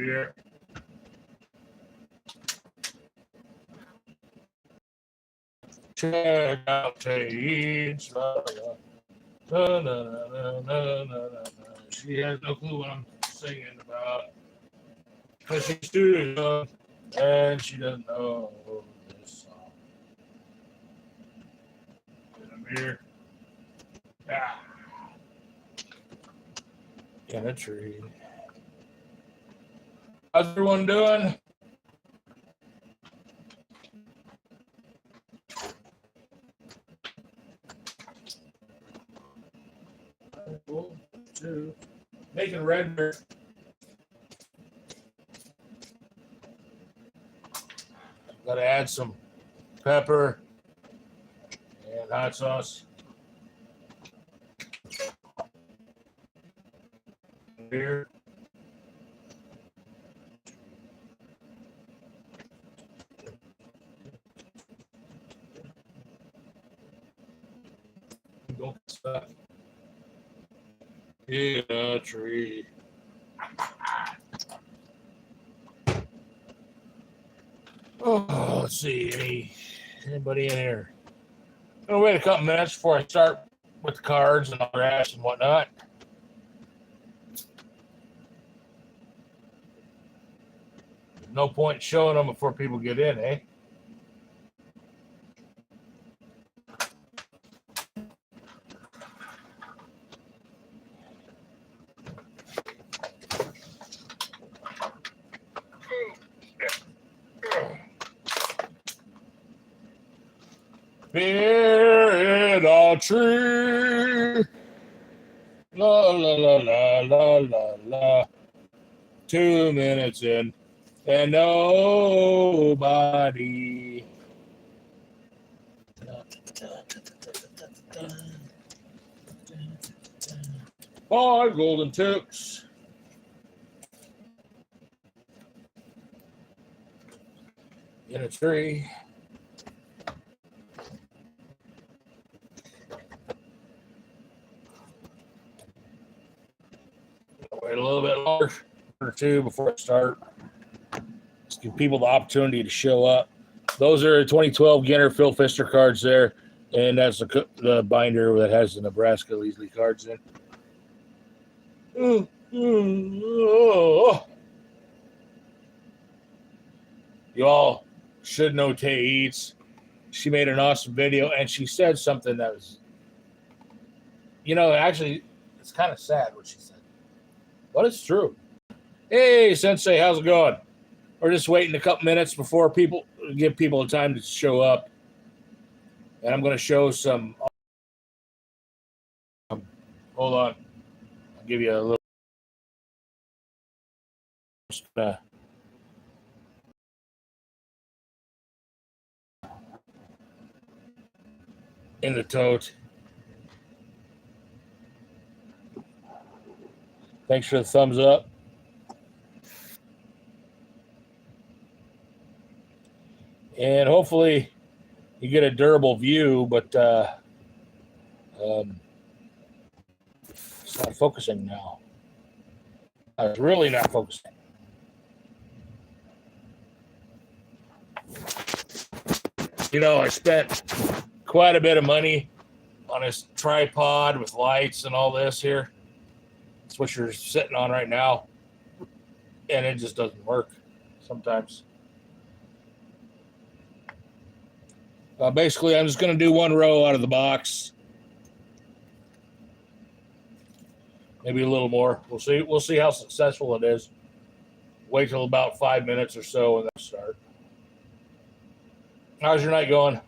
Redbeer. Check out TayEats. She has no clue what I'm singing about. Because she's too young and she doesn't know this song. Redbeer. Ah. In a tree. How's everyone doing? Two. Making Redbeer. Got to add some pepper and hot sauce. Beer. Don't stop. In a tree. Oh, let's see. Anybody in here? I'm gonna wait a couple minutes before I start with the cards and all that and whatnot. No point showing them before people get in, eh? Beer in a tree. La la la la la la la. 2 minutes in, and nobody. 5 golden ticks. In a tree. Wait a little bit longer or two before I start. Just give people the opportunity to show up. Those are 2012 Ginter Phil Fister cards there, and that's the binder that has the Nebraska Leasley cards in. You all should know TayEats. She made an awesome video, and she said something that was, actually, it's kind of sad what she said. But it's true. Hey, Sensei, how's it going? We're just waiting a couple minutes before give people a time to show up. And I'm going to show some. Hold on. I'll give you a little. In the tote. Thanks for the thumbs up. And hopefully you get a durable view, but it's not focusing now. It's really not focusing. I spent quite a bit of money on this tripod with lights and all this here. It's what you're sitting on right now. And it just doesn't work sometimes. Basically, I'm just going to do one row out of the box. Maybe a little more. We'll see. We'll see how successful it is. Wait till about 5 minutes or so and then start. How's your night going?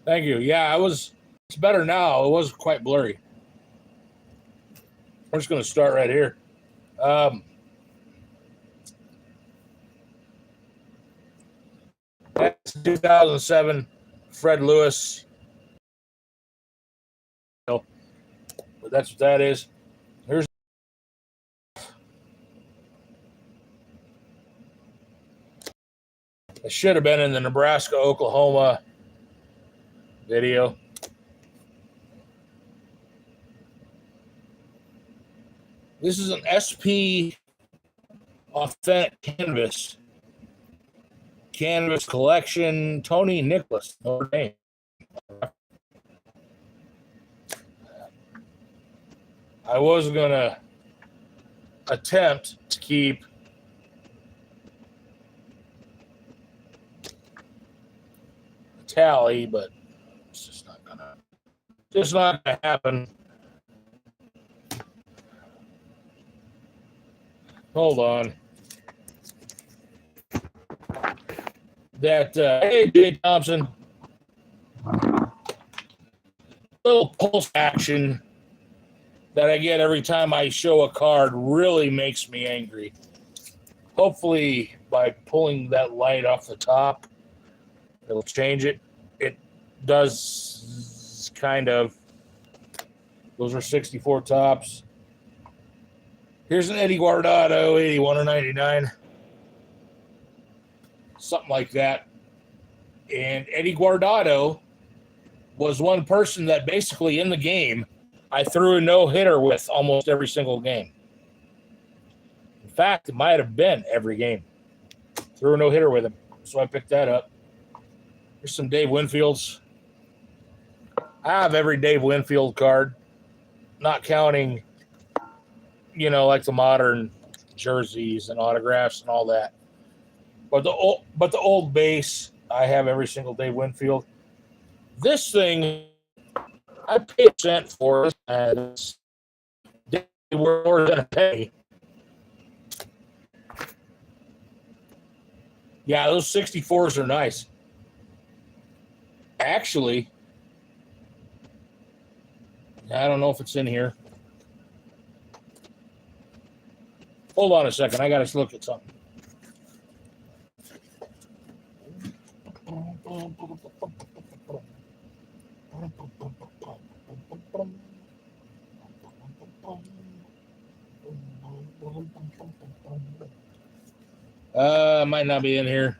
Thank you. Yeah, it's better now. It was quite blurry. We're just going to start right here. That's 2007 Fred Lewis. But that's what that is. Here's it should have been in the Nebraska, Oklahoma video. This is an SP Authentic Canvas collection. Tony Nicholas, Notre Dame. I was going to attempt to keep a tally, but it's just not gonna happen. Hold on. That AJ Thompson little pulse action that I get every time I show a card really makes me angry. Hopefully, by pulling that light off the top, it'll change it. It does kind of. Those are 64 tops. Here's an Eddie Guardado, 81 or 99. Something like that. And Eddie Guardado was one person that basically in the game I threw a no-hitter with almost every single game. In fact, it might have been every game. Threw a no-hitter with him. So I picked that up. Here's some Dave Winfields. I have every Dave Winfield card, not counting, like the modern jerseys and autographs and all that. But the old base, I have every single Dave Winfield. This thing, I paid a cent for it, and they were more than a penny. Yeah, those 64s are nice. Actually, I don't know if it's in here. Hold on a second. I got to look at something. Might not be in here.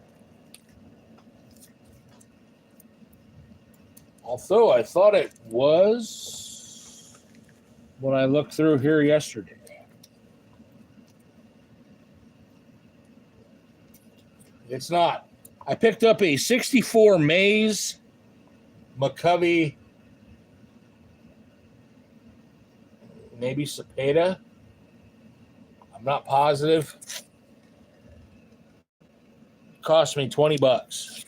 Although I thought it was when I looked through here yesterday. It's not. I picked up a 64 Mays McCovey, maybe Cepeda. I'm not positive. It cost me $20.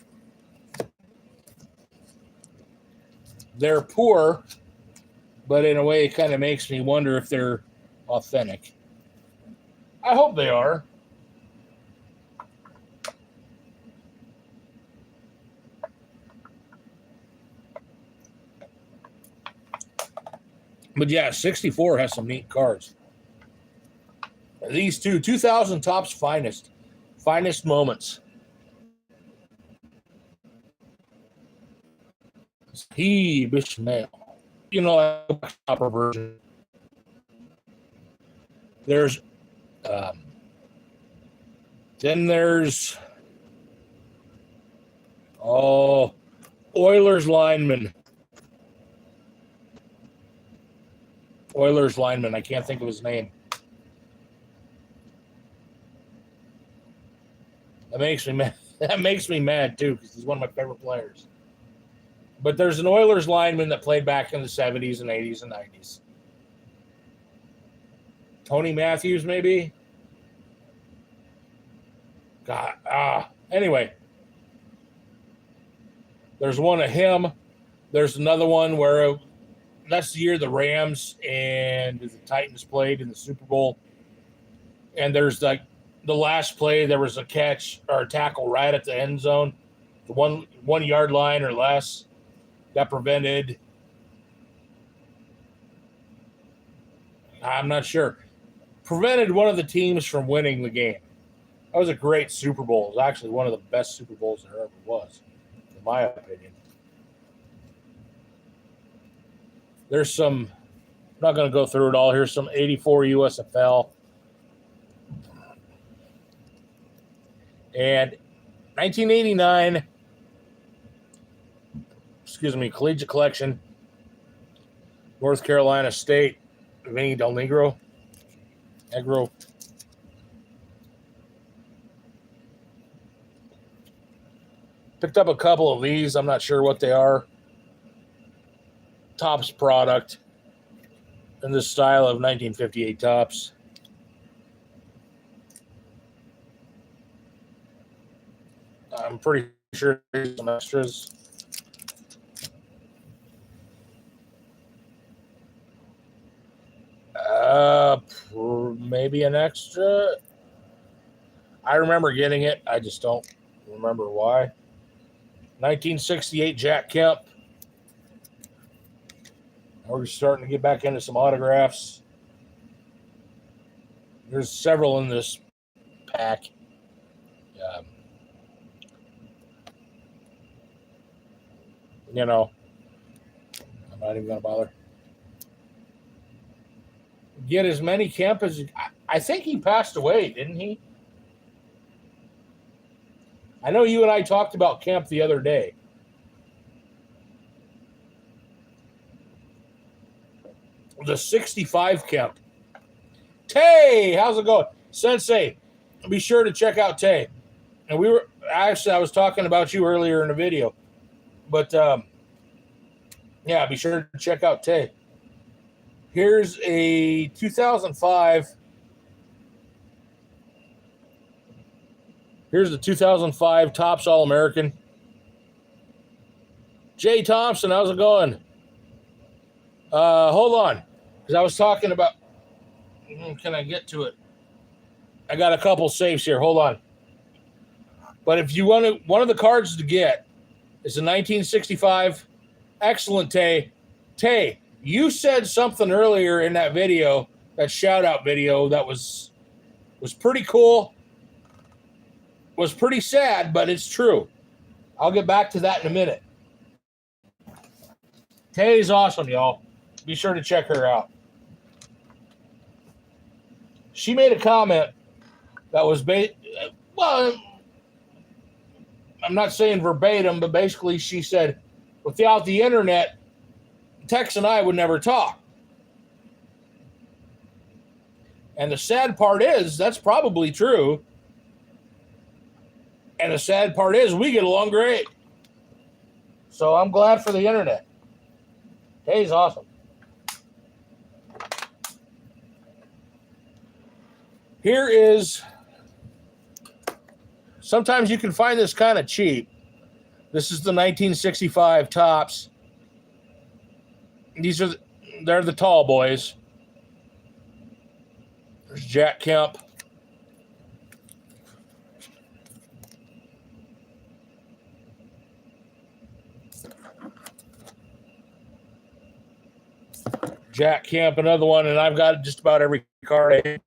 They're poor, but in a way it kind of makes me wonder if they're authentic. I hope they are. But yeah, 64 has some neat cards. These 2000 Topps finest moments. He Bishmael. A copper version. There's then there's Oilers lineman. I can't think of his name. That makes me mad. That makes me mad too, because he's one of my favorite players. But there's an Oilers lineman that played back in the 70s and 80s and 90s. Tony Matthews, maybe? God. Anyway. There's one of him. There's another one where that's the year the Rams and the Titans played in the Super Bowl. And there's the last play, there was a catch or a tackle right at the end zone. The 1 yard line or less. Got prevented. I'm not sure. Prevented one of the teams from winning the game. That was a great Super Bowl. It was actually one of the best Super Bowls there ever was, in my opinion. There's some, I'm not going to go through it all. Here's some 84 USFL. And 1989 Collegiate Collection, North Carolina State, Vinny Del Negro. Picked up a couple of these. I'm not sure what they are. Topps product in the style of 1958 Topps. I'm pretty sure there's some extras. Maybe an extra. I remember getting it. I just don't remember why. 1968 Jack Kemp. We're starting to get back into some autographs. There's several in this pack. You know, I'm not even going to bother. Get as many Kemp as... I think he passed away, didn't he? I know you and I talked about Kemp the other day. The 65 Kemp. Tay, how's it going? Sensei, be sure to check out Tay. And I was talking about you earlier in the video. But, yeah, be sure to check out Tay. Here's a 2005. Here's the 2005 Topps All-American. Jay Thompson, how's it going? Hold on. Because I was talking about... Can I get to it? I got a couple safes here. Hold on. But if you want to... One of the cards to get is a 1965. Excellent, Tay. Tay, you said something earlier in that video, that shout-out video, that was pretty cool. Was pretty sad, but it's true. I'll get back to that in a minute. Tay's awesome, y'all. Be sure to check her out. She made a comment that was, well, I'm not saying verbatim, but basically she said, without the internet, Tex and I would never talk. And the sad part is, that's probably true. And the sad part is, we get along great. So I'm glad for the internet. Tay's awesome. Here is, sometimes you can find this kind of cheap. This is the 1965 Topps. They're the tall boys. There's Jack Kemp. Jack Kemp, another one, and I've got just about every card.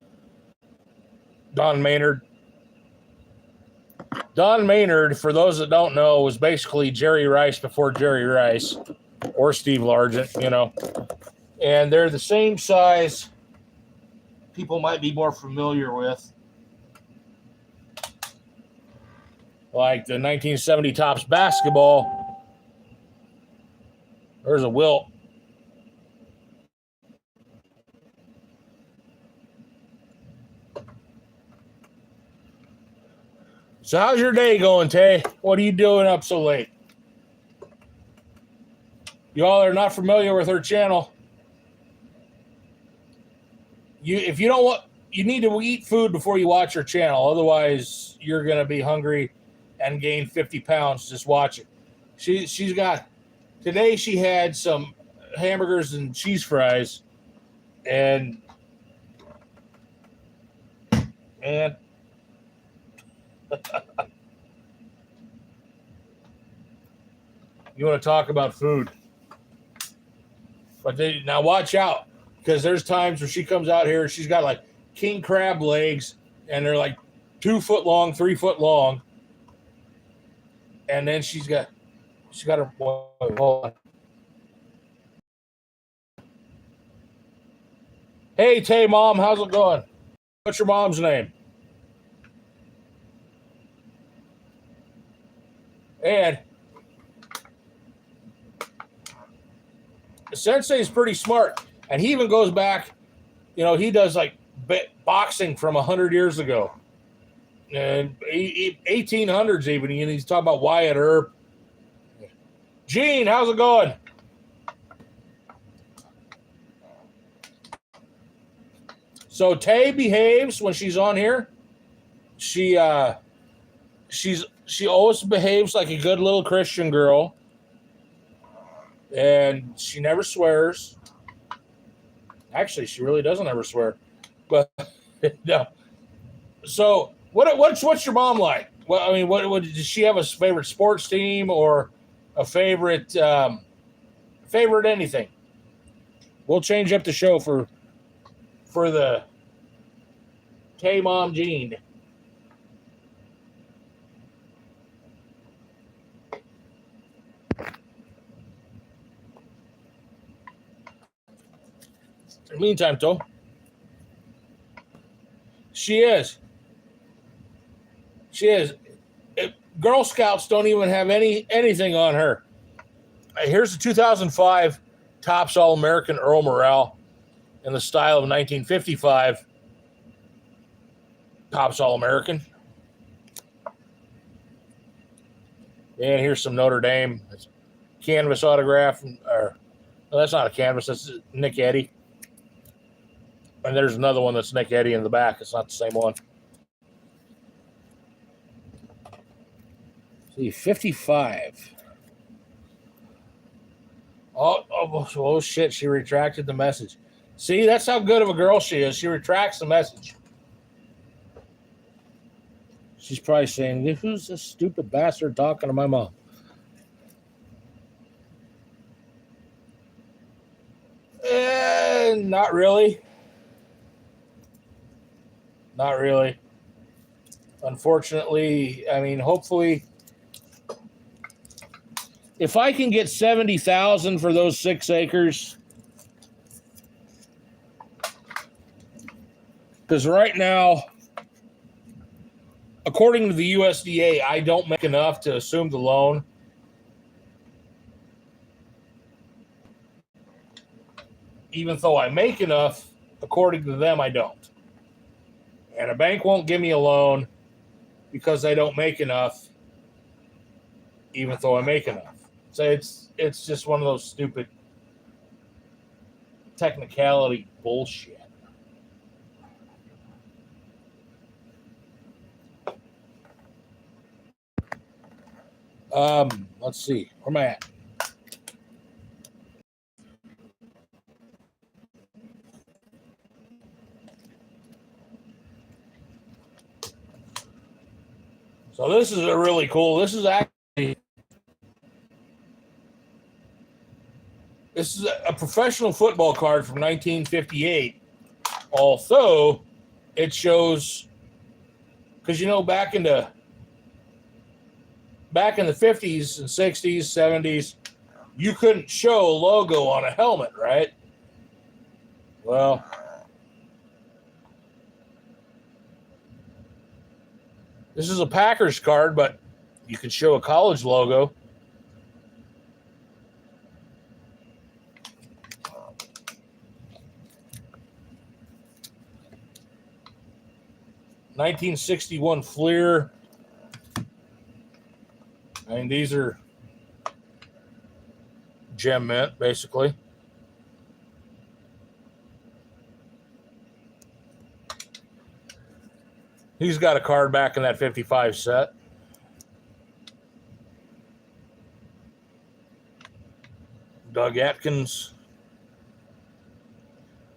Don Maynard. Don Maynard, for those that don't know, was basically Jerry Rice before Jerry Rice, or Steve Largent, you know. And they're the same size. People might be more familiar with, like the 1970 Topps basketball. There's a Wilt. So how's your day going, Tay? What are you doing up so late? Y'all are not familiar with her channel. If you don't want, you need to eat food before you watch her channel. Otherwise, you're going to be hungry and gain 50 pounds just watching. She's got, today she had some hamburgers and cheese fries. And you want to talk about food. But now watch out, because there's times where she comes out here and she's got like king crab legs, and they're like 2 foot long, 3 foot long. And then she's got her, hold on. Hey, Tay mom, how's it going? What's your mom's name? And Sensei's pretty smart, and he even goes back. He does like boxing from 100 years ago, and 1800s even. And he's talking about Wyatt Earp. Gene, how's it going? So Tay behaves when she's on here. She always behaves like a good little Christian girl, and she never swears. Actually, she really doesn't ever swear. But no. So what's your mom like? Well, I mean, what does she have a favorite sports team or a favorite anything? We'll change up the show for the Tay Mom Jean. In the meantime, though, she is. Girl Scouts don't even have anything on her. Here's the 2005 Topps All-American Earl Morrell in the style of 1955 Topps All-American. And here's some Notre Dame. It's canvas autograph. No, that's not a canvas. That's Nick Eddy. And there's another one that's Nick Eddy in the back. It's not the same one. See, 55. Oh, shit. She retracted the message. See, that's how good of a girl she is. She retracts the message. She's probably saying, who's this stupid bastard talking to my mom? Not really. Not really. Unfortunately, I mean, hopefully, if I can get $70,000 for those 6 acres, because right now, according to the USDA, I don't make enough to assume the loan. Even though I make enough, according to them, I don't. And a bank won't give me a loan because I don't make enough, even though I make enough. So it's just one of those stupid technicality bullshit. Let's see. Where am I at? So this is a really cool. This is a professional football card from 1958. Although it shows, because back in the 50s and 60s, 70s, you couldn't show a logo on a helmet, right? Well, this is a Packers card, but you can show a college logo. '61 Fleer. I mean, these are gem mint, basically. He's got a card back in that 55 set. Doug Atkins.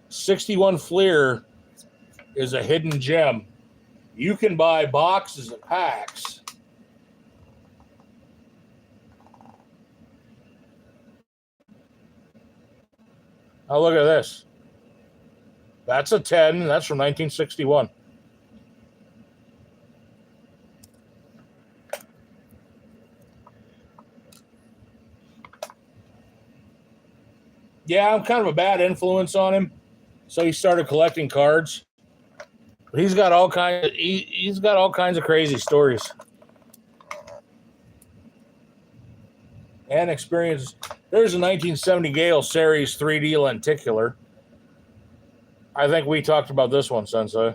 61 Fleer is a hidden gem. You can buy boxes and packs. Now look at this. That's a 10. That's from 1961. Yeah, I'm kind of a bad influence on him. So he started collecting cards. But he's got all kinds of crazy stories. And experience. There's a 1970 Gale Series 3D lenticular. I think we talked about this one, Sensei.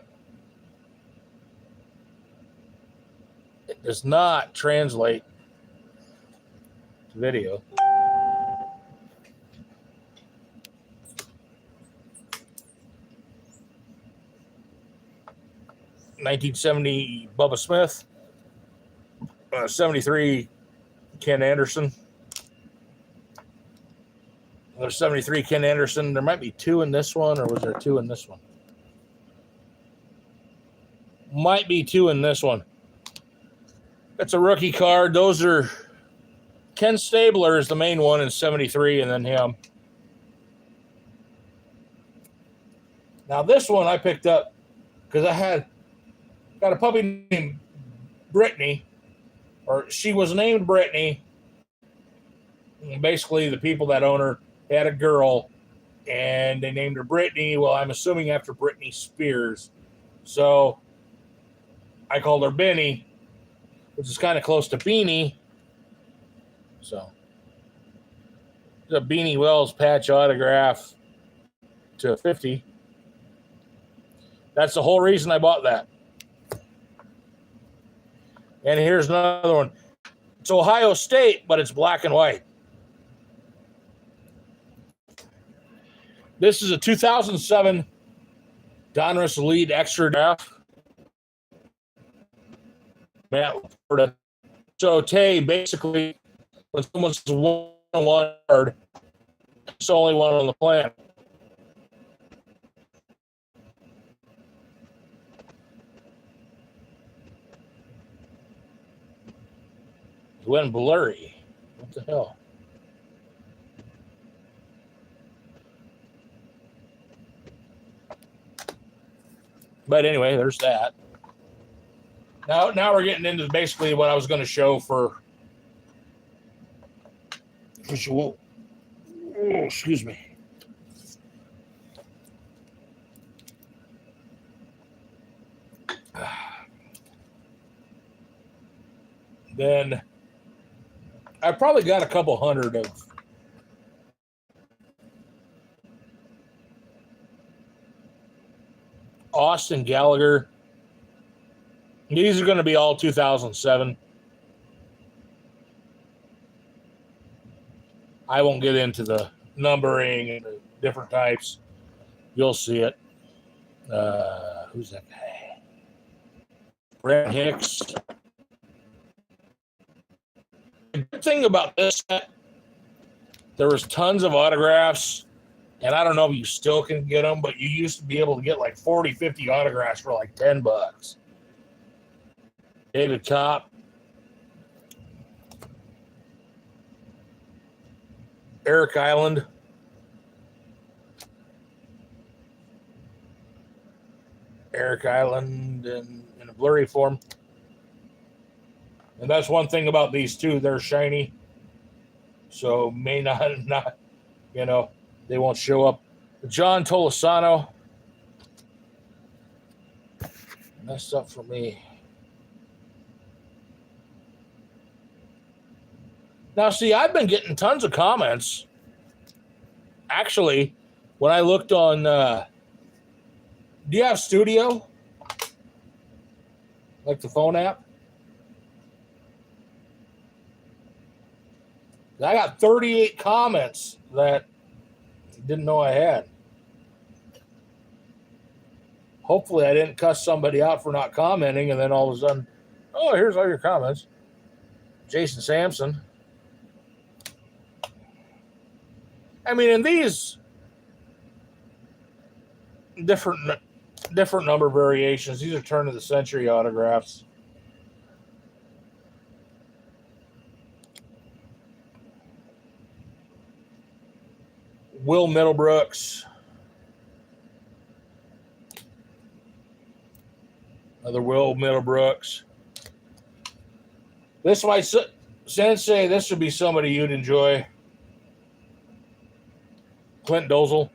It does not translate to video. '70 Bubba Smith, 73 Ken Anderson. There's 73 Ken Anderson. There might be two in this one, or was there two in this one? Might be two in this one. That's a rookie card. Those are Ken Stabler is the main one in 73, and then him. Now this one I picked up because I got a puppy named Brittany, or she was named Brittany. And basically, the people that own her had a girl, and they named her Brittany. Well, I'm assuming after Britney Spears. So I called her Benny, which is kind of close to Beanie. So the Beanie Wells patch autograph to 50. That's the whole reason I bought that. And here's another one. It's Ohio State, but it's black and white. This is a 2007 Donruss Elite Extra Draft. Matt Laporta. So Tay, basically, when someone's 1-1 card, it's the only one on the plan. It went blurry. What the hell? But anyway, there's that. Now we're getting into basically what I was going to show for show. Oh, excuse me. Then I probably got a couple hundred of Austin Gallagher. These are going to be all 2007. I won't get into the numbering and the different types. You'll see it. Who's that guy? Brent Hicks. The good thing about this set, there was tons of autographs, and I don't know if you still can get them, but you used to be able to get like 40, 50 autographs for like $10. David Kopp. Eric Island. Eric Island in a blurry form. And that's one thing about these two. They're shiny. So may not, they won't show up. John Tolosano. Messed up for me. Now, see, I've been getting tons of comments. Actually, when I looked on, do you have Studio? Like the phone app? I got 38 comments that I didn't know I had. Hopefully I didn't cuss somebody out for not commenting, and then all of a sudden, oh, here's all your comments. Jason Sampson. I mean, in these different number variations, these are turn of the century autographs. Will Middlebrooks. Another Will Middlebrooks. This might, Sensei, this would be somebody you'd enjoy. Clint Dozel.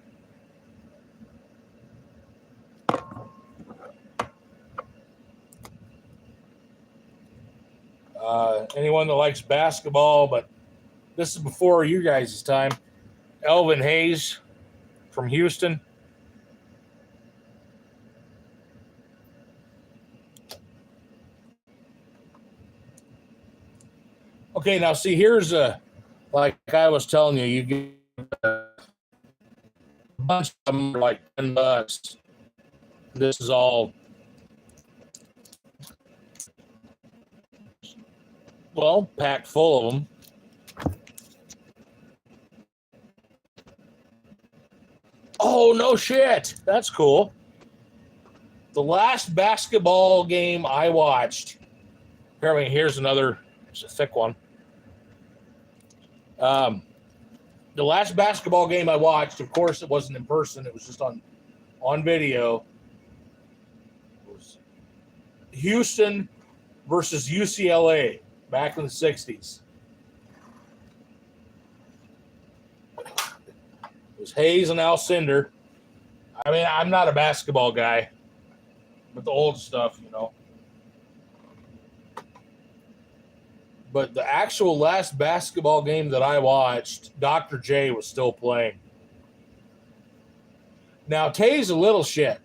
Anyone that likes basketball but This is before you guys' time. Elvin Hayes from Houston. Okay, now see, here's like I was telling you, you get a bunch of them for like $10. This is all, well, packed full of them. Oh, no shit. That's cool. The last basketball game I watched, apparently here's another, it's a thick one. The last basketball game I watched, of course, it wasn't in person. It was just on video. It was Houston versus UCLA back in the 60s. It was Hayes and Alcindor. I mean, I'm not a basketball guy, but the old stuff, you know. But the actual last basketball game that I watched, Dr. J was still playing. Now, Tay's a little shit.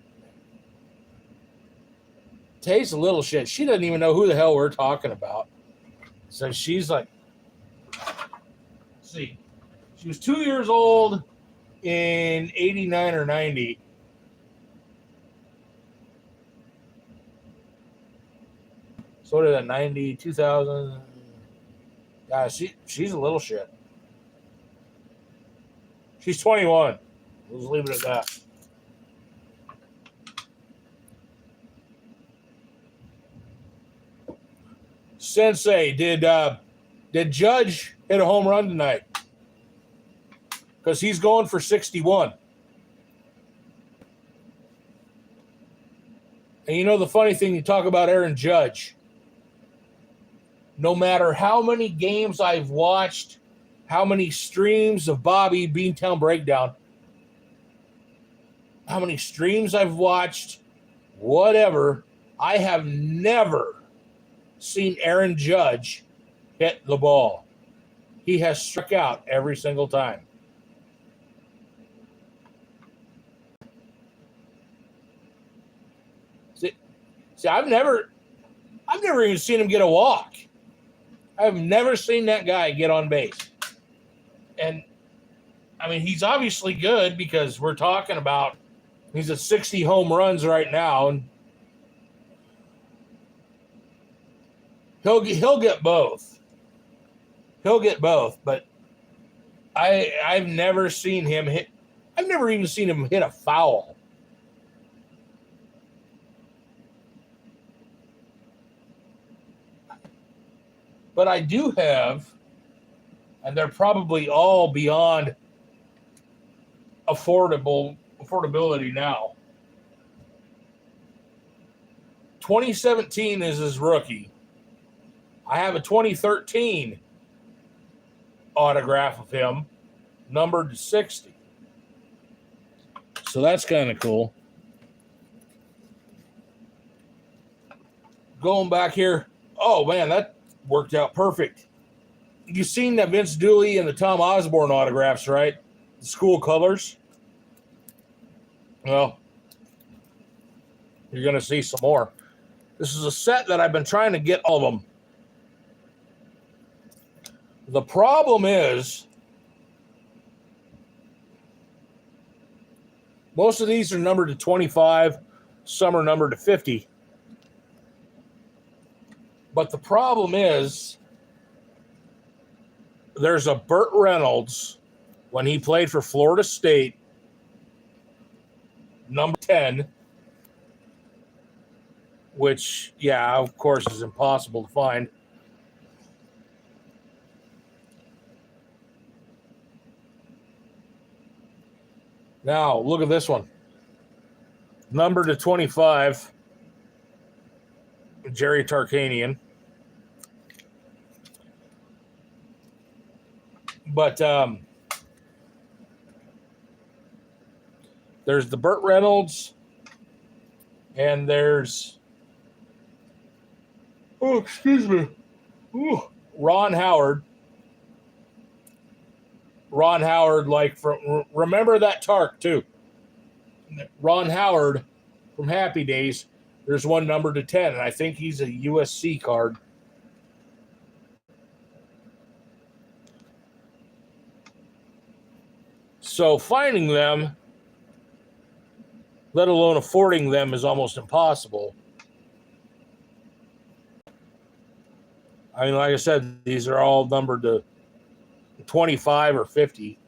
Tay's a little shit. She doesn't even know who the hell we're talking about. So she's like, let's see, she was 2 years old in 89 or 90. So what is that, 90, 2000? Yeah, she's a little shit. She's 21. We'll just leave it at that. Sensei, did Judge hit a home run tonight? Because he's going for 61. And you know the funny thing, you talk about Aaron Judge. No matter how many games I've watched, how many streams of Bobby Beantown Breakdown, how many streams I've watched, whatever, I have never seen Aaron Judge hit the ball. He has struck out every single time. See, I've never even seen him get a walk. I've never seen that guy get on base. And, I mean, he's obviously good because we're talking about he's at 60 home runs right now, and he'll get both. He'll get both, but I've never seen him hit. I've never even seen him hit a foul. But I do have, and they're probably all beyond affordability now. 2017 is his rookie. I have a 2013 autograph of him, numbered to 60. So that's kind of cool. Going back here, oh man, that worked out perfect. You've seen that Vince Dooley and the Tom Osborne autographs, right? The school colors. Well, you're going to see some more. This is a set that I've been trying to get all of them. The problem is, most of these are numbered to 25, some are numbered to 50. But the problem is, there's a Burt Reynolds when he played for Florida State, number 10, which, yeah, of course, is impossible to find. Now, look at this one. Number to 25, Jerry Tarkanian. But there's the Burt Reynolds, and there's, Ron Howard. Ron Howard, like from remember that Tark too. Ron Howard from Happy Days. There's one numbered to 10, and I think he's a USC card. So finding them, let alone affording them, is almost impossible. I mean, like I said, these are all numbered to 25 or 50.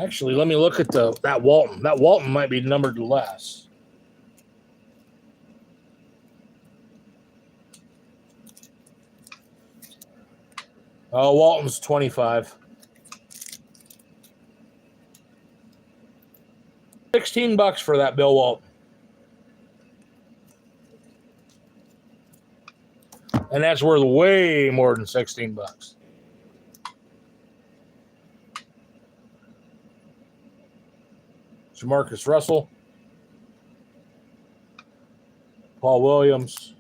Actually, let me look at that Walton. That Walton might be numbered to less. Oh, Walton's 25. $16 for that Bill Walton. And that's worth way more than $16. Jamarcus Russell. Paul Williams.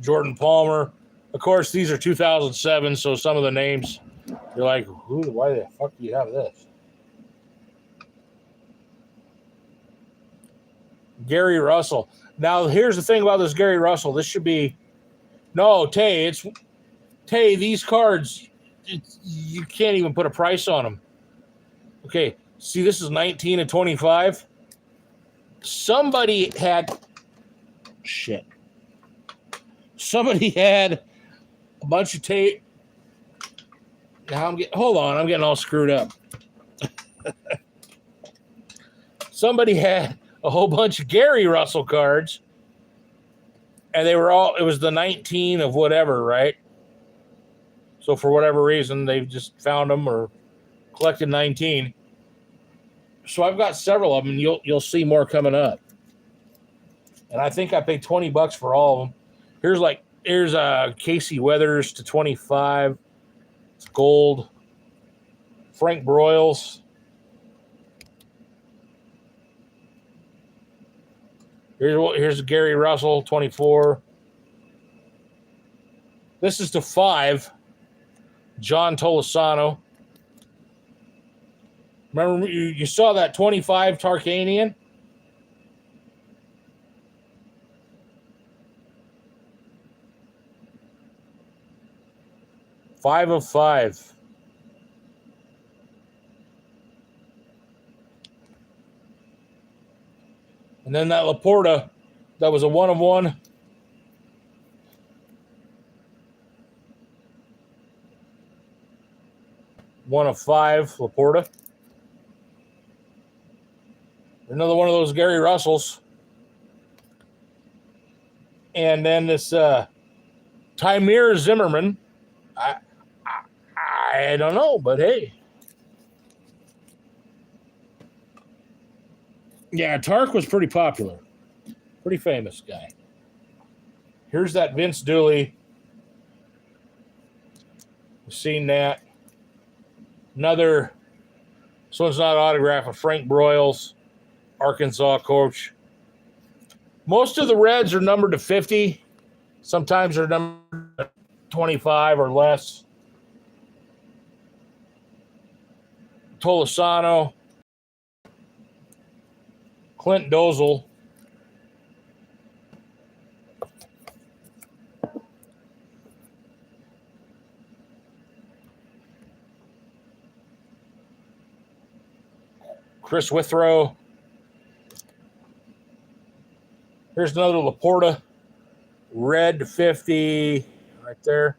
Jordan Palmer. Of course, these are 2007, so some of the names, you're like, why the fuck do you have this? Gary Russell. Now, here's the thing about this Gary Russell. This should be, no, Tay, these cards, you can't even put a price on them. Okay, see, this is 19 and 25. Somebody had a bunch of tape. Now I'm getting all screwed up. Somebody had a whole bunch of Gary Russell cards, and it was the 19 of whatever, right? So for whatever reason, they've just found them or collected 19. So I've got several of them, and you'll see more coming up. And I think I paid $20 for all of them. Here's Casey Weathers to 25. It's gold. Frank Broyles. Here's Gary Russell, 24. This is to 5. John Tolosano. Remember, you saw that 25 Tarkanian? Five of 5. And then that Laporta, that was a 1 of 1. One of 5, Laporta. Another one of those Gary Russells. And then this Tymir Zimmerman. I don't know, but hey. Yeah, Tark was pretty popular. Pretty famous guy. Here's that Vince Dooley. We've seen that. Another, this one's not autographed, of Frank Broyles, Arkansas coach. Most of the Reds are numbered to 50. Sometimes they're numbered to 25 or less. Tolosano. Clint Dozel. Chris Withrow. Here's another Laporta. Red 50 right there.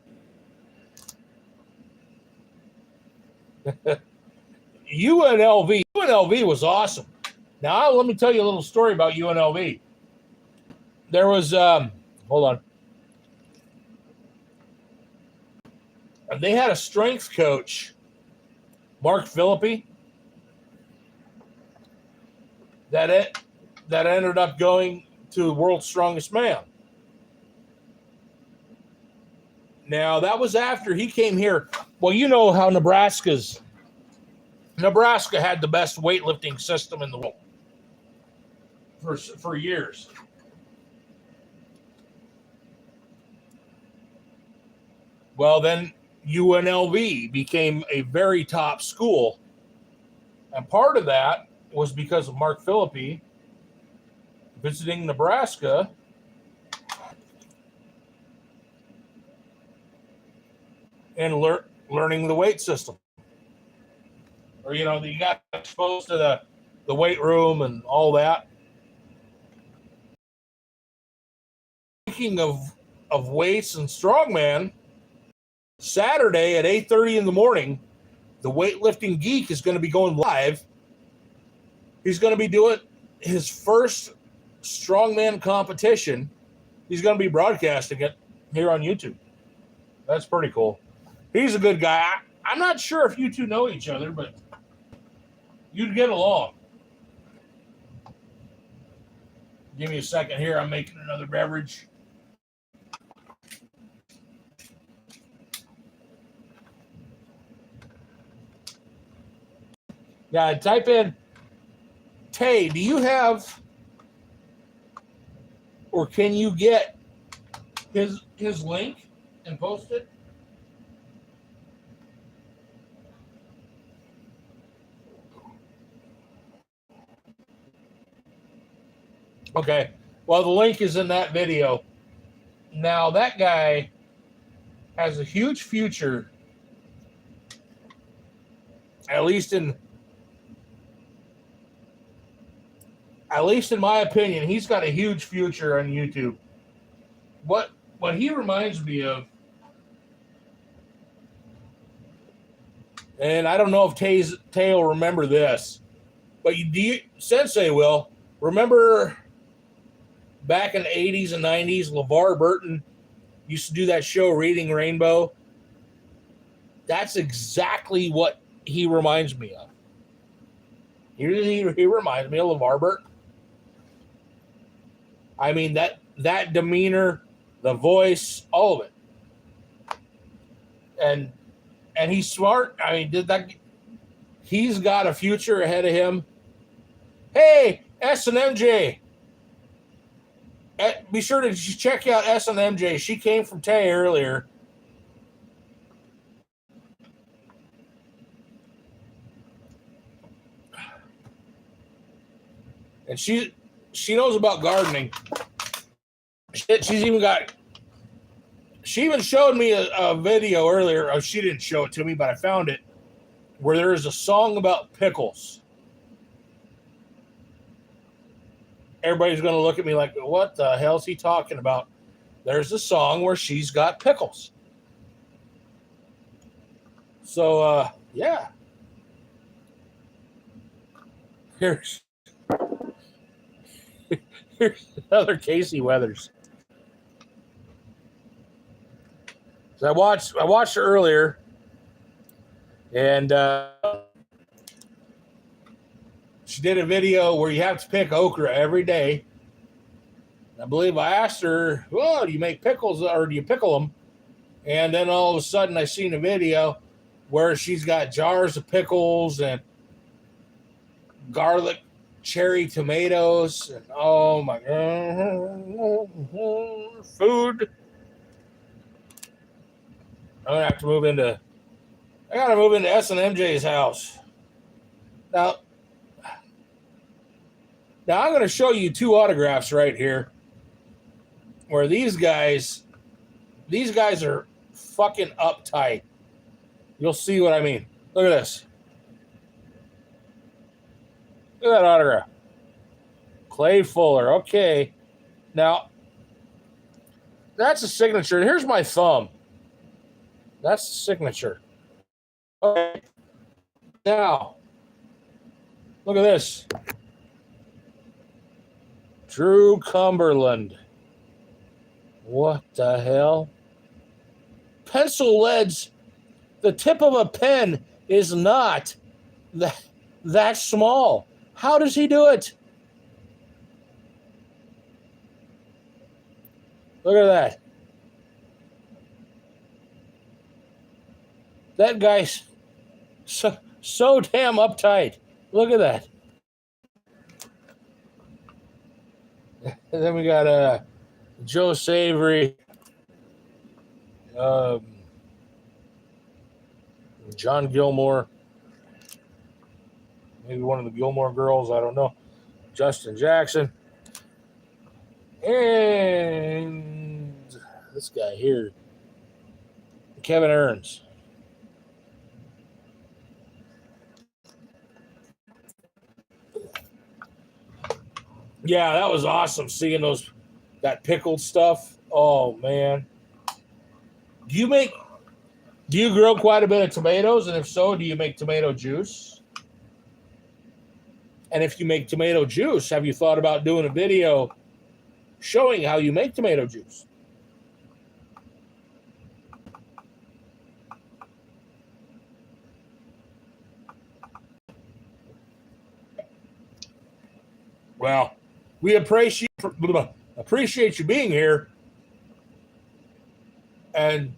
UNLV. UNLV was awesome. Now, let me tell you a little story about UNLV. There was, hold on. They had a strength coach, Mark Philippi, that ended up going to the World's Strongest Man. Now, that was after he came here. Well, you know how Nebraska had the best weightlifting system in the world for years. Well, then UNLV became a very top school. And part of that was because of Mark Philippi visiting Nebraska and learning the weight system. Or, you got exposed to the weight room and all that. Speaking of weights and strongman, Saturday at 8:30 in the morning, the Weightlifting Geek is going to be going live. He's going to be doing his first strongman competition. He's going to be broadcasting it here on YouTube. That's pretty cool. He's a good guy. I'm not sure if you two know each other, but you'd get along. Give me a second here. I'm making another beverage. Yeah, type in, Tay, do you have, or can you get his link and post it? Okay. Well, the link is in that video. Now, that guy has a huge future, at least in my opinion. He's got a huge future on YouTube. What he reminds me of, and I don't know if Tay will remember this, but Sensei will remember back in the 80s and 90s, LeVar Burton used to do that show Reading Rainbow. That's exactly what he reminds me of. He reminds me of LeVar Burton. I mean, that demeanor, the voice, all of it. And he's smart. I mean, he's got a future ahead of him. Hey, S&MJ. Be sure to check out S&MJ. She came from Tay earlier. And she knows about gardening. She even showed me a video earlier. Oh, she didn't show it to me, but I found it, where there is a song about pickles. Everybody's going to look at me like, what the hell is he talking about? There's a song where she's got pickles. So, yeah. Here's another Casey Weathers. So I watched her earlier, and she did a video where you have to pick okra every day. I believe I asked her, well, do you make pickles or do you pickle them? And then all of a sudden I seen a video where she's got jars of pickles and garlic, cherry tomatoes, and oh my God, food. I'm gonna have to move into. I gotta move into S&MJ's house. Now I'm gonna show you two autographs right here, where these guys are fucking uptight. You'll see what I mean. Look at this. Look at that autograph. Clay Fuller. Okay. Now, that's a signature. Here's my thumb. That's the signature. Okay. Now, look at this. Drew Cumberland. What the hell? Pencil leads. The tip of a pen is not that small. How does he do it? Look at that. That guy's so damn uptight. Look at that. And then we got Joe Savory. John Gilmore. Maybe one of the Gilmore girls. I don't know. Justin Jackson. And this guy here. Kevin Aarons. Yeah, that was awesome seeing that pickled stuff. Oh man. Do you grow quite a bit of tomatoes? And if so, do you make tomato juice? And if you make tomato juice, have you thought about doing a video showing how you make tomato juice? Well, we appreciate you being here. And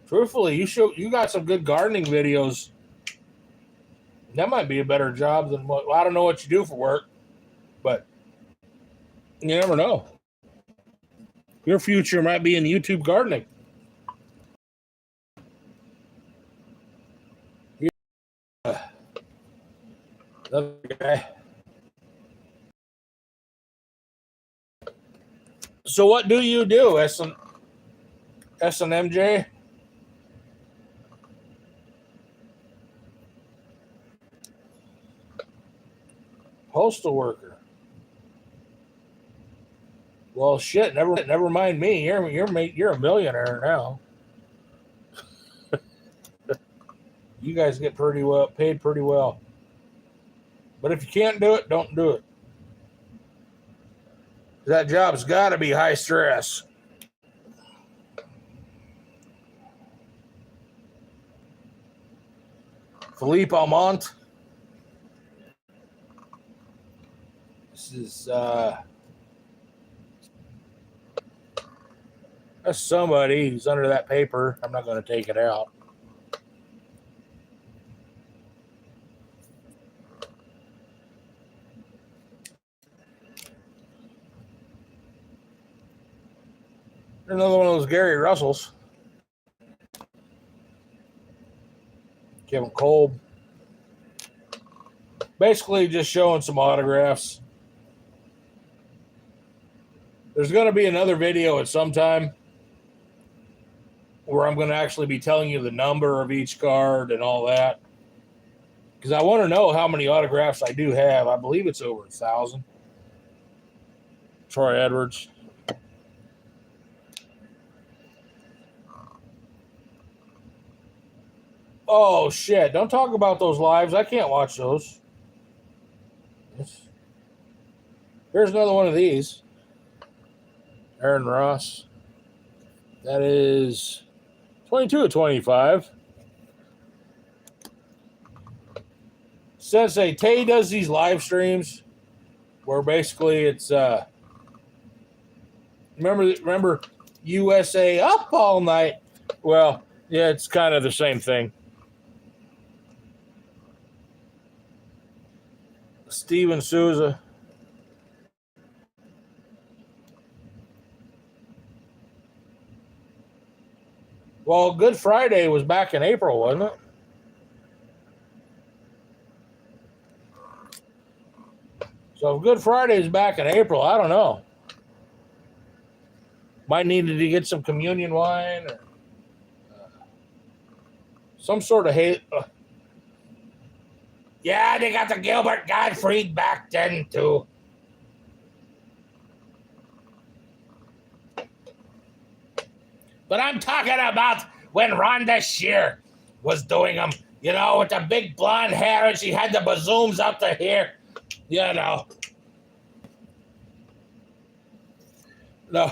truthfully, you got some good gardening videos. That might be a better job than I don't know what you do for work, but you never know. Your future might be in YouTube gardening. Another guy. So what do you do, SNMJ? Postal worker. Well, shit. Never mind me. You're a millionaire now. You guys get paid pretty well. But if you can't do it, don't do it. That job's got to be high stress. Philippe Almont. This is that's somebody who's under that paper. I'm not going to take it out. Another one of those Gary Russells. Kevin Kolb. Basically just showing some autographs. There's going to be another video at some time where I'm going to actually be telling you the number of each card and all that. Because I want to know how many autographs I do have. I believe it's over 1,000. Troy Edwards. Oh, shit. Don't talk about those lives. I can't watch those. Here's another one of these. Aaron Ross. That is 22 of 25. Sensei Tay does these live streams where basically it's remember USA up all night. Well, yeah, it's kind of the same thing. Steven Souza. Well, Good Friday was back in April, wasn't it? So if Good Friday is back in April, I don't know. Might need to get some communion wine or some sort of hate. Yeah, they got the Gilbert Gottfried back then, too. But I'm talking about when Rhonda Shear was doing them, you know, with the big blonde hair and she had the bazooms up to here, you know. No.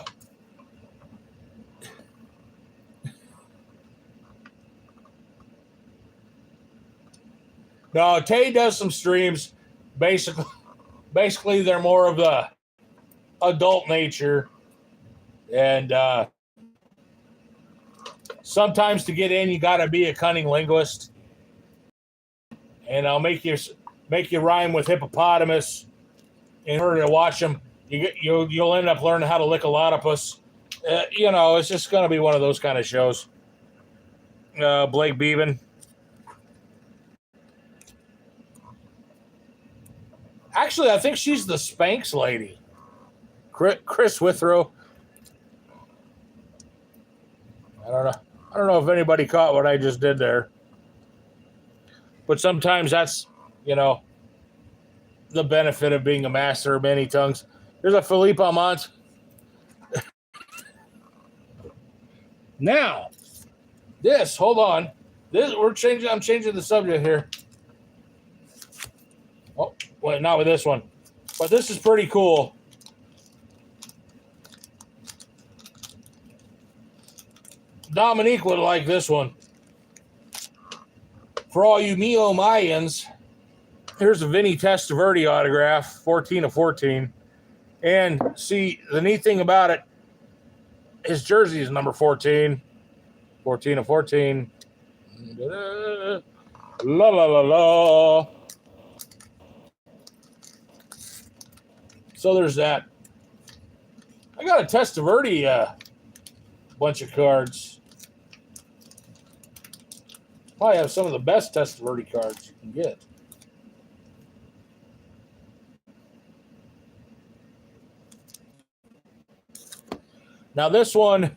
No, Tay does some streams. Basically, they're more of the adult nature. And sometimes to get in, you got to be a cunning linguist. And I'll make you rhyme with hippopotamus. In order to watch them, you'll end up learning how to lick a lotopus. You know, it's just going to be one of those kind of shows. Blake Beeman. Actually, I think she's the Spanx lady. Chris Withrow. I don't know if anybody caught what I just did there. But sometimes that's, the benefit of being a master of many tongues. There's a Philippe Amont. Now, hold on. I'm changing the subject here. Oh, wait, not with this one. But this is pretty cool. Dominique would like this one. For all you Mio Mayans, here's a Vinny Testaverde autograph, 14 of 14. And see, the neat thing about it, his jersey is number 14. 14 of 14. La la la la. So there's that. I got a Testaverde bunch of cards. Probably have some of the best Testaverde cards you can get. Now this one,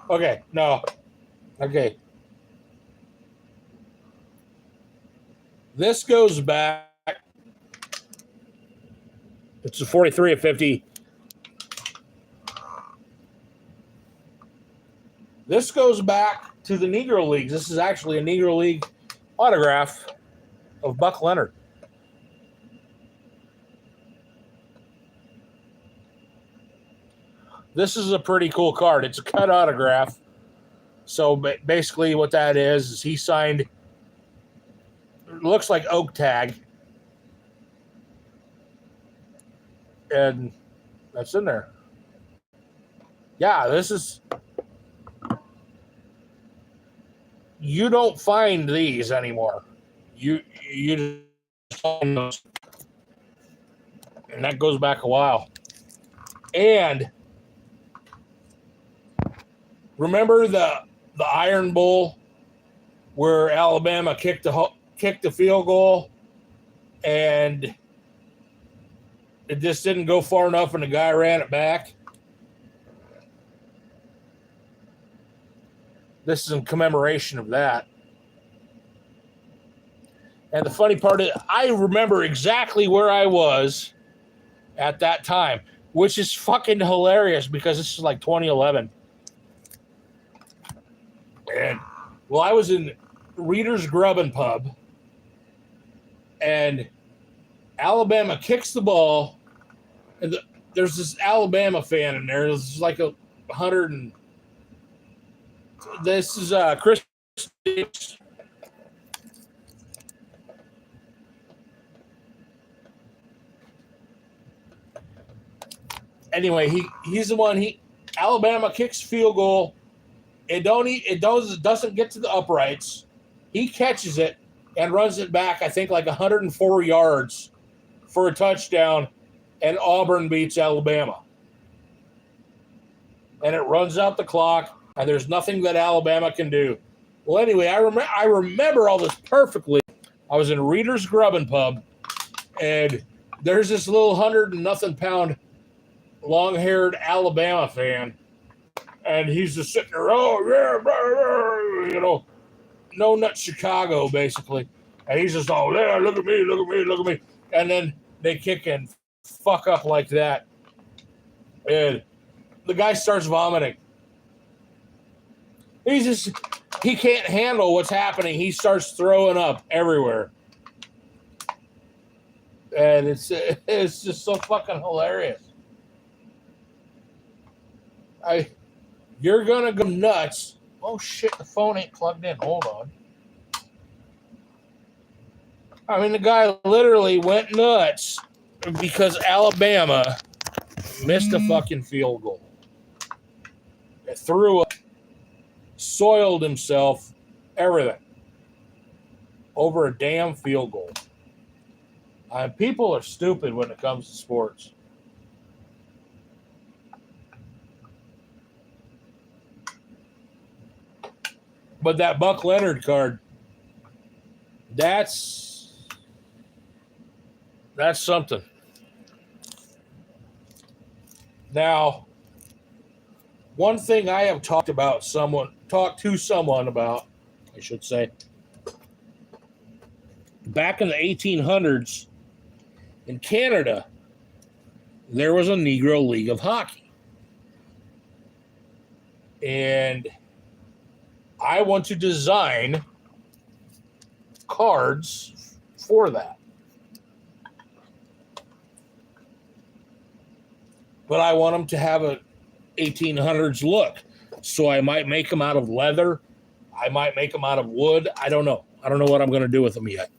okay, no, okay. This goes back. It's a 43 of 50. This goes back to the Negro Leagues. This is actually a Negro League autograph of Buck Leonard. This is a pretty cool card. It's a cut autograph. So basically what that is he signed, it looks like oak tag. And that's in there. Yeah, this is... You don't find these anymore. You just find those. And that goes back a while. And remember the Iron Bowl where Alabama kicked the field goal and it just didn't go far enough and the guy ran it back? This is in commemoration of that. And the funny part is, I remember exactly where I was at that time, which is fucking hilarious because this is like 2011. And, well, I was in Reader's Grub and Pub, and Alabama kicks the ball, and there's this Alabama fan in there. There's like 100 and... This is Chris. Anyway, he's the one. Alabama kicks field goal. It doesn't get to the uprights. He catches it and runs it back. I think like 104 yards for a touchdown, and Auburn beats Alabama. And it runs out the clock. And there's nothing that Alabama can do. Well, anyway, I remember all this perfectly. I was in Reader's Grub and Pub, and there's this little 100-and-nothing-pound long-haired Alabama fan, and he's just sitting there, no nut Chicago, basically. And he's just all, yeah, look at me. And then they kick and fuck up like that. And the guy starts vomiting. He can't handle what's happening. He starts throwing up everywhere. And it's just so fucking hilarious. You're gonna go nuts. Oh shit, the phone ain't plugged in. Hold on. I mean, the guy literally went nuts because Alabama missed a fucking field goal. It threw up. Soiled himself, everything over a damn field goal. People are stupid when it comes to sports. But that Buck Leonard card, that's something. Now, one thing I have talked to someone about, I should say, back in the 1800s in Canada, there was a Negro League of Hockey. And I want to design cards for that. But I want them to have a 1800s look. So I might make them out of leather. I might make them out of wood. I don't know. I don't know what I'm going to do with them yet.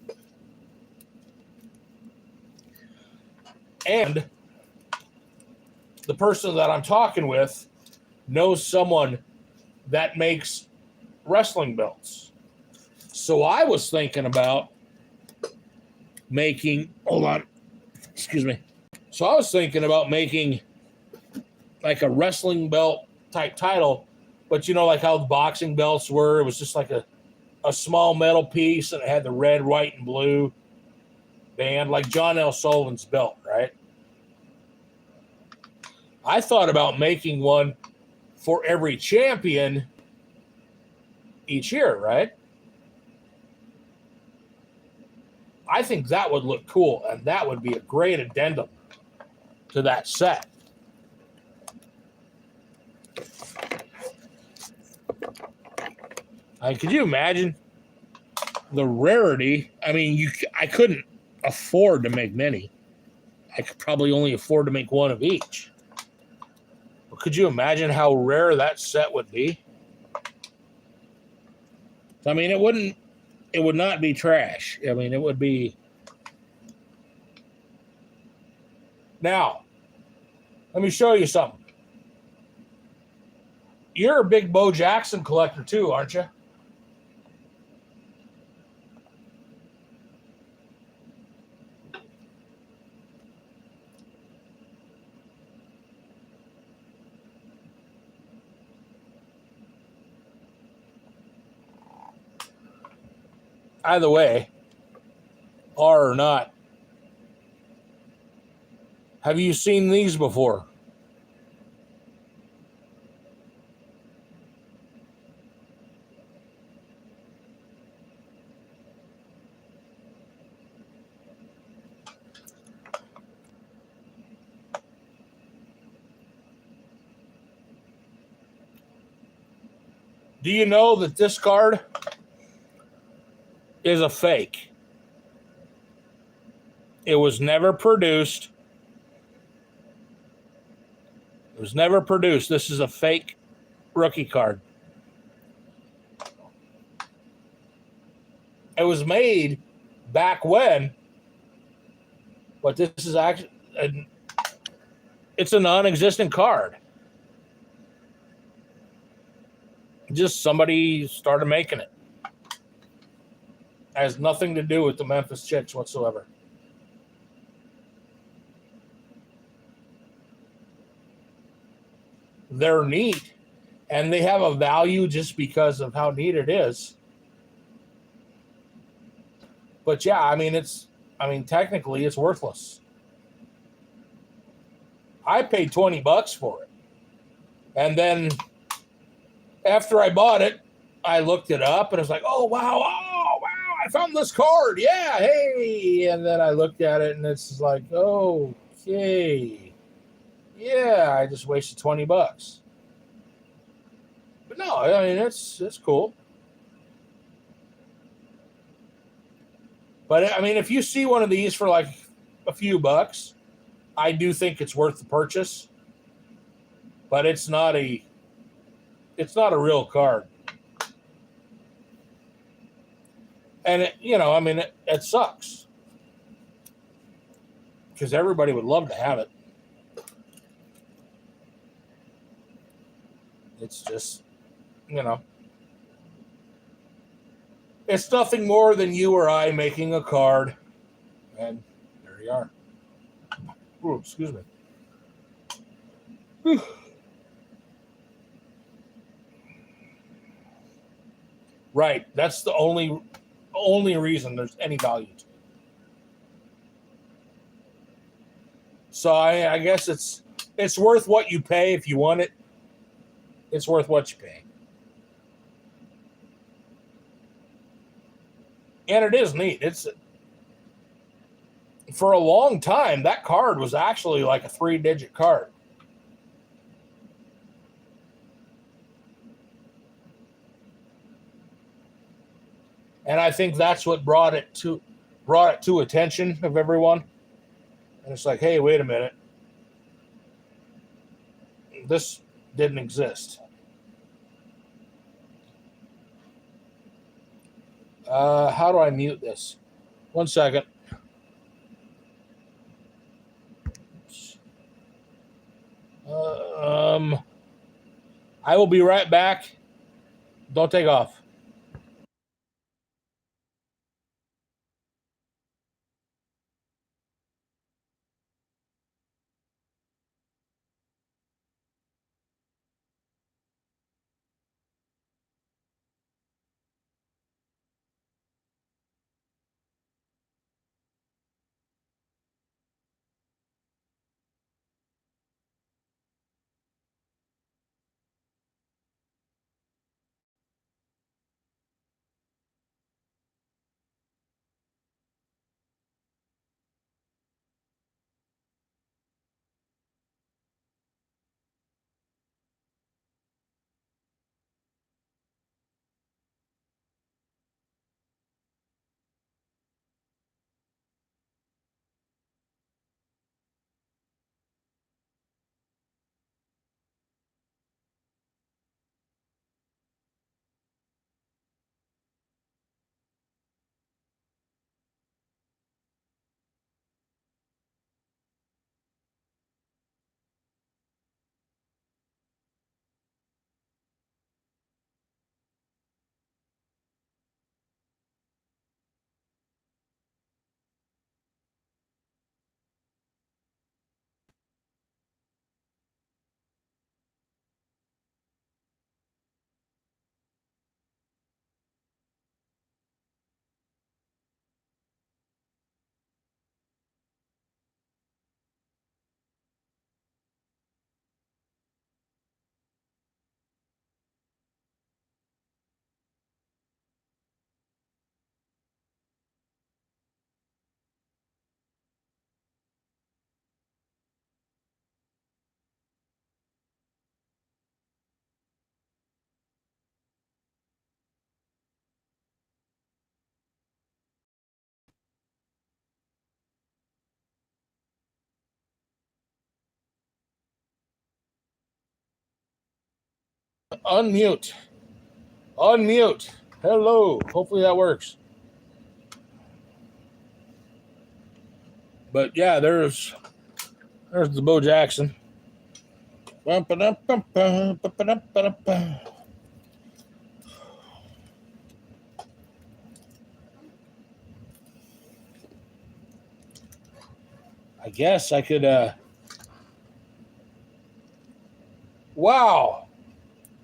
And the person that I'm talking with knows someone that makes wrestling belts. So I was thinking about making, hold on, excuse me. So I was thinking about making like a wrestling belt type title, but you know, like how the boxing belts were, it was just like a small metal piece and it had the red, white, and blue band, like John L. Sullivan's belt, right? I thought about making one for every champion each year, right? I think that would look cool, and that would be a great addendum to that set. Could you imagine the rarity? I mean, I couldn't afford to make many. I could probably only afford to make one of each. But could you imagine how rare that set would be? I mean, it would not be trash. I mean, it would be. Now, let me show you something. You're a big Bo Jackson collector too, aren't you? Either way, are or not, have you seen these before? Do you know that this card is a fake? It was never produced. It was never produced. This is a fake rookie card. It was made back when, but this is actually, it's a non-existent card. Just somebody started making it. It has nothing to do with the Memphis Chicks whatsoever. They're neat, and they have a value just because of how neat it is. But yeah, I mean, technically it's worthless. I paid $20 for it. And then after I bought it, I looked it up and it's like, oh wow, I found this card. Yeah, hey. And then I looked at it and it's like, okay. Yeah, I just wasted $20. But no, I mean, it's cool. But I mean, if you see one of these for like a few bucks, I do think it's worth the purchase. But it's not a real card. And it sucks. Because everybody would love to have it. It's just, It's nothing more than you or I making a card. And there you are. Ooh, excuse me. Whew. Right. That's the only reason there's any value to it. So I guess it's worth what you pay if you want it. It's worth what you pay. And it is neat. It's for a long time, that card was actually like a 3-digit card. And I think that's what brought it to attention of everyone. And it's like, hey, wait a minute. This didn't exist. How do I mute this? 1 second. I will be right back. Don't take off. Unmute. Unmute. Hello. Hopefully that works. But yeah, there's the Bo Jackson. I guess I could wow.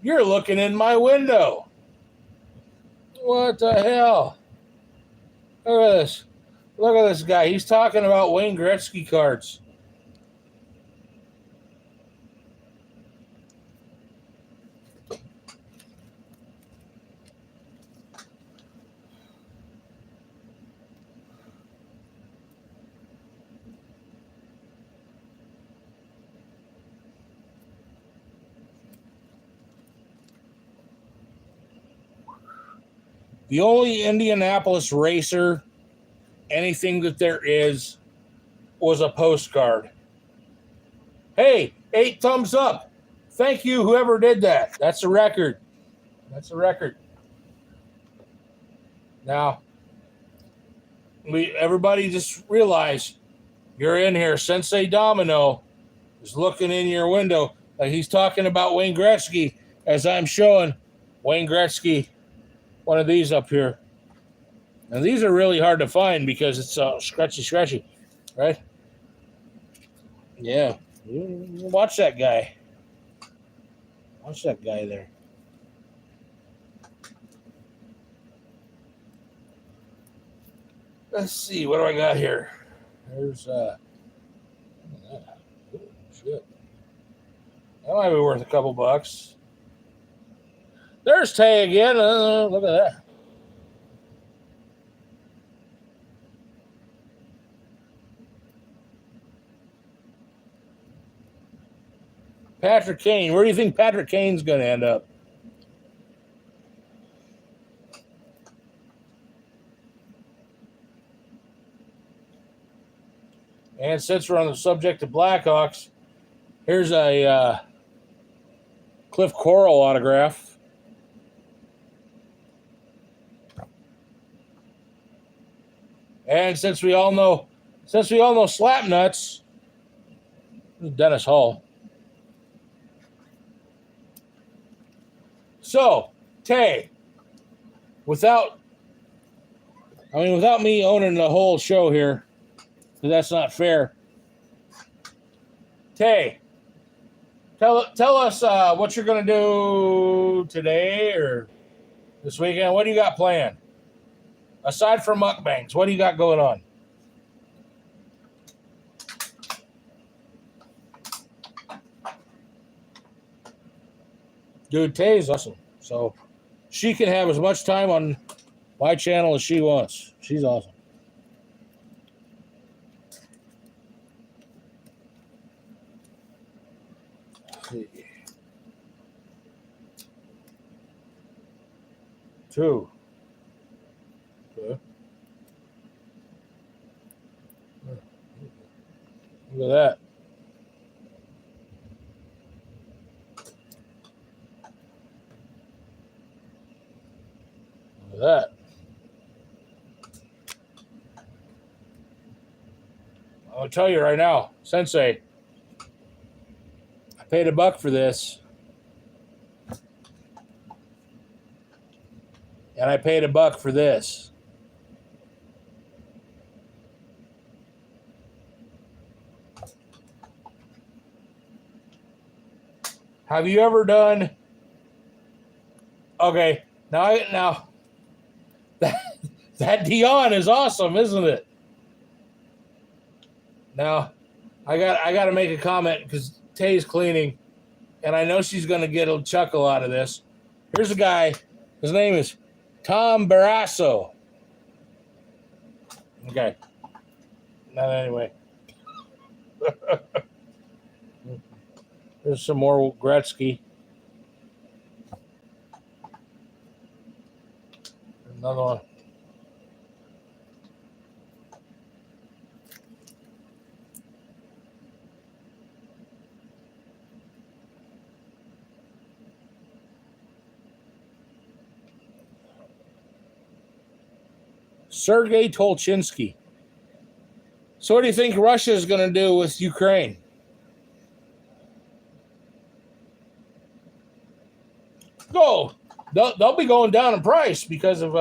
You're looking in my window. What the hell? Look at this. Look at this guy. He's talking about Wayne Gretzky cards. The only Indianapolis racer, anything that there is, was a postcard. Hey, 8 thumbs up. Thank you, whoever did that. That's a record. That's a record. Now, everybody just realize you're in here. Sensei Domino is looking in your window. He's talking about Wayne Gretzky as I'm showing Wayne Gretzky. One of these up here. And these are really hard to find because it's scratchy, right? Yeah. Watch that guy. Watch that guy there. Let's see. What do I got here? There's shit. That might be worth a couple bucks. There's Tay again. Look at that. Patrick Kane. Where do you think Patrick Kane's going to end up? And since we're on the subject of Blackhawks, here's a Cliff Coral autograph. And since we all know Slapnuts, Dennis Hall. So, Tay, without me owning the whole show here, because that's not fair. Tay, tell us what you're going to do today or this weekend. What do you got planned? Aside from mukbangs, what do you got going on? Dude, Tay's awesome. So she can have as much time on my channel as she wants. She's awesome. Let's see. 2. Okay. Look at that. Look at that. I'll tell you right now, Sensei, I paid $1 for this. And I paid $1 for this. Have you ever done? Okay, now that Dion is awesome, isn't it? Now, I got to make a comment because Tay's cleaning, and I know she's going to get a chuckle out of this. Here's a guy. His name is Tom Barrasso. Okay. Not anyway. There's some more Gretzky. Another one. Sergei Tolchinsky. So what do you think Russia is going to do with Ukraine? Go. They'll be going down in price because of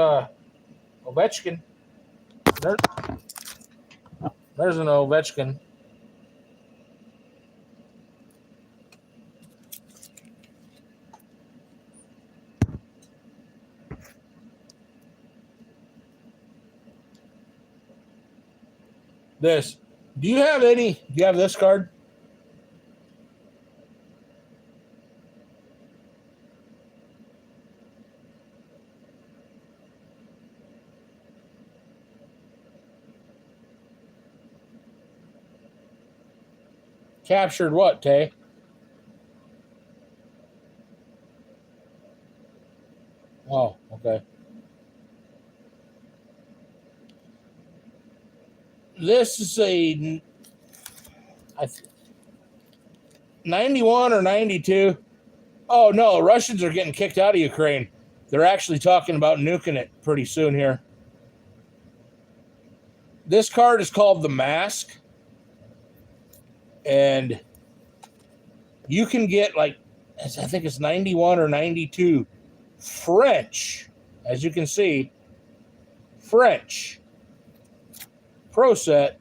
Ovechkin. There's an Ovechkin. This. Do you have this card? Captured what, Tay? Oh, okay. This is a 91 or 92. Oh, no, Russians are getting kicked out of Ukraine. They're actually talking about nuking it pretty soon here. This card is called the Mask. And you can get I think it's 91 or 92 French, as you can see, French Pro Set,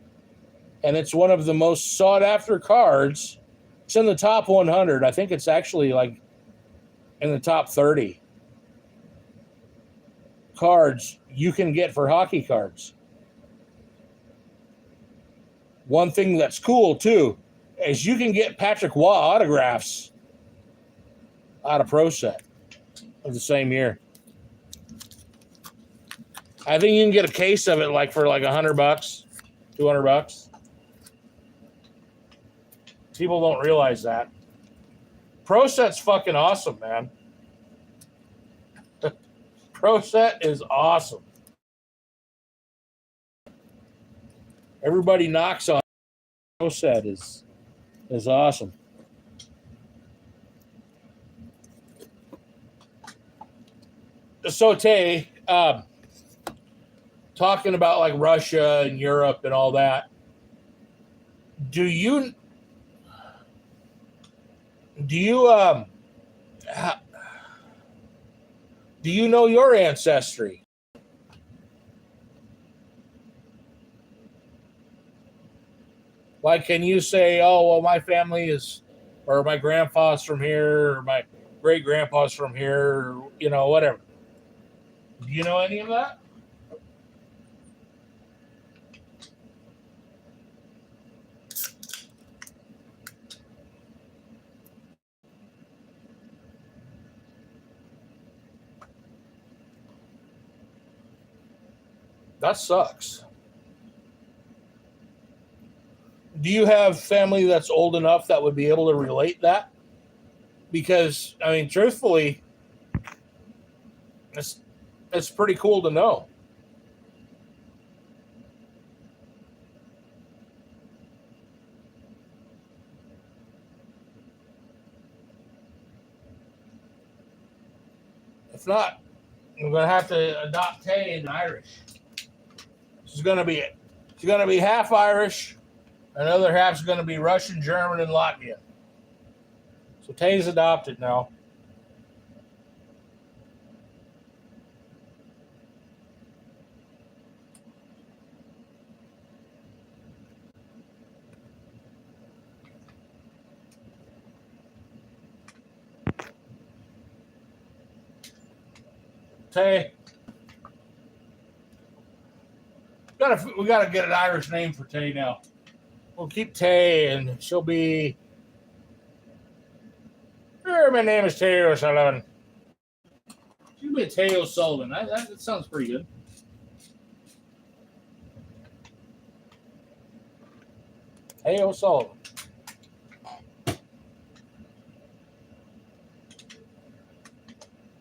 and it's one of the most sought after cards. It's in the top 100. I think it's actually like in the top 30 cards you can get for hockey cards. One thing that's cool too is you can get Patrick Waugh autographs out of Pro Set of the same year. I think you can get a case of it like for like $100, $200. People don't realize that. Pro Set's fucking awesome, man. Pro Set is awesome. Everybody knocks on Pro Set is awesome. So Tay, talking about like Russia and Europe and all that, do you know your ancestry? Like, can you say, oh, well, my family is, or my grandpa's from here, or my great grandpa's from here, or, you know, whatever. Do you know any of that? That sucks. Do you have family that's old enough that would be able to relate that? Because, I mean, truthfully, it's pretty cool to know. If not, I'm going to have to adopt Tay in Irish. She's going to be half Irish. Another half's going to be Russian, German, and Latvian. So Tay's adopted now. Tay, we gotta get an Irish name for Tay now. We'll keep Tay, and she'll be. My name is Tay O'Sullivan. She'll be Tay O'Sullivan. That sounds pretty good. Tay O'Sullivan.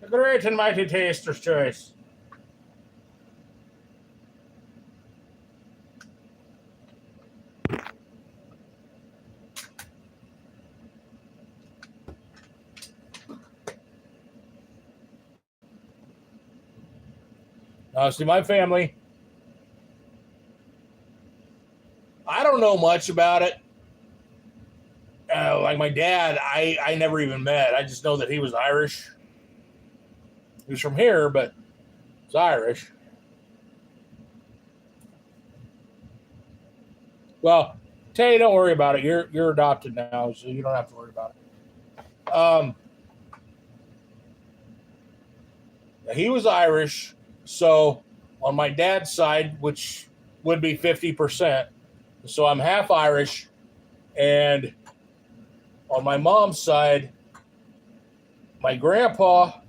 The great and mighty taster's choice. See, my family, I don't know much about it. Like my dad, I never even met. I just know that he was Irish. He was from here, but he's Irish. Well, Tay, don't worry about it. You're adopted now, so you don't have to worry about it. He was Irish. So on my dad's side, which would be 50%, so I'm half Irish, and on my mom's side, my grandpa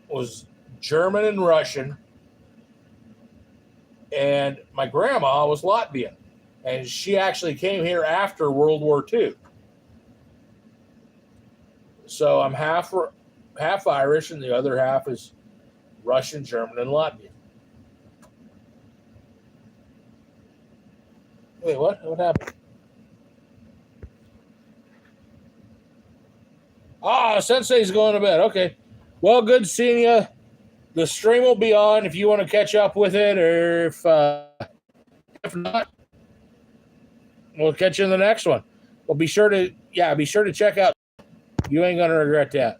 was German and Russian, and my grandma was Latvian, and she actually came here after World War II. So I'm half Irish, and the other half is Russian, German, and Latvian. Wait, what? What happened? Sensei's going to bed. Okay. Well, good seeing you. The stream will be on if you want to catch up with it, or if not, we'll catch you in the next one. Well, be sure to check out. You ain't gonna regret that.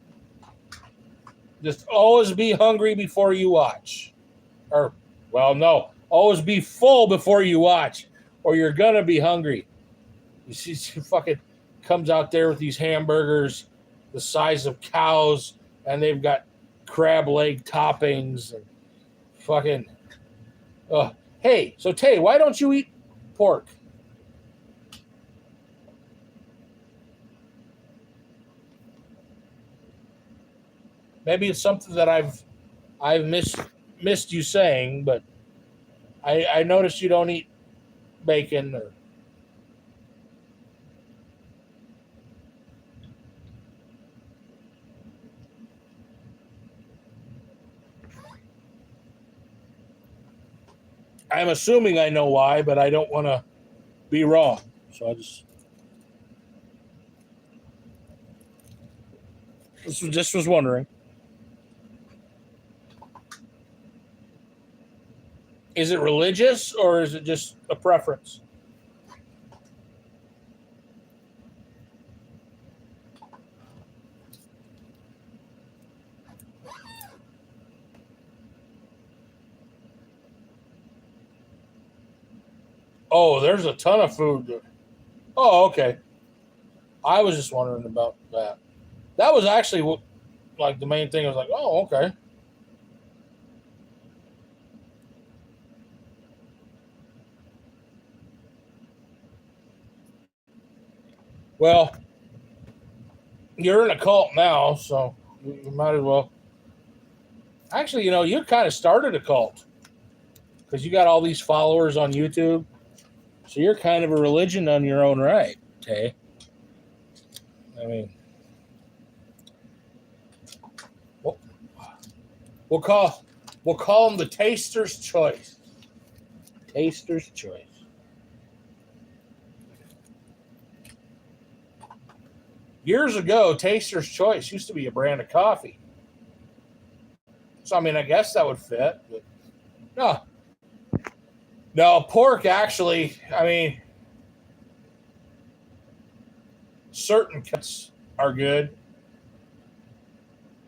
Just always be hungry before you watch. Or Well, no. Always be full before you watch, or you're going to be hungry. You see, she fucking comes out there with these hamburgers the size of cows, and they've got crab leg toppings and fucking. Hey, so Tay, why don't you eat pork? Maybe it's something that I've missed you saying, but I noticed you don't eat bacon or. I'm assuming I know why, but I don't want to be wrong. So I just was wondering. Is it religious or is it just a preference? Oh, there's a ton of food. Oh, okay. I was just wondering about that. That was actually like the main thing. I was like, oh, okay. Well, you're in a cult now, so you might as well. Actually, you kind of started a cult because you got all these followers on YouTube. So you're kind of a religion on your own right, Tay. I mean, we'll, we'll call we'll call them the Taster's Choice. Taster's Choice. Years ago, Taster's Choice used to be a brand of coffee. So I mean, I guess that would fit. But no, no pork. Actually, I mean, certain cuts are good,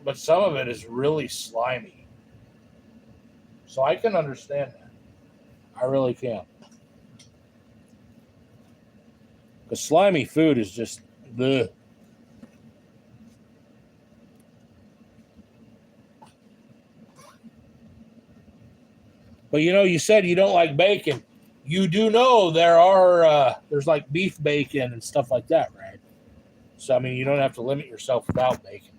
but some of it is really slimy. So I can understand that. I really can. Because slimy food is just the. But you said you don't like bacon. You do know there's like beef bacon and stuff like that, right? So I mean, you don't have to limit yourself without bacon.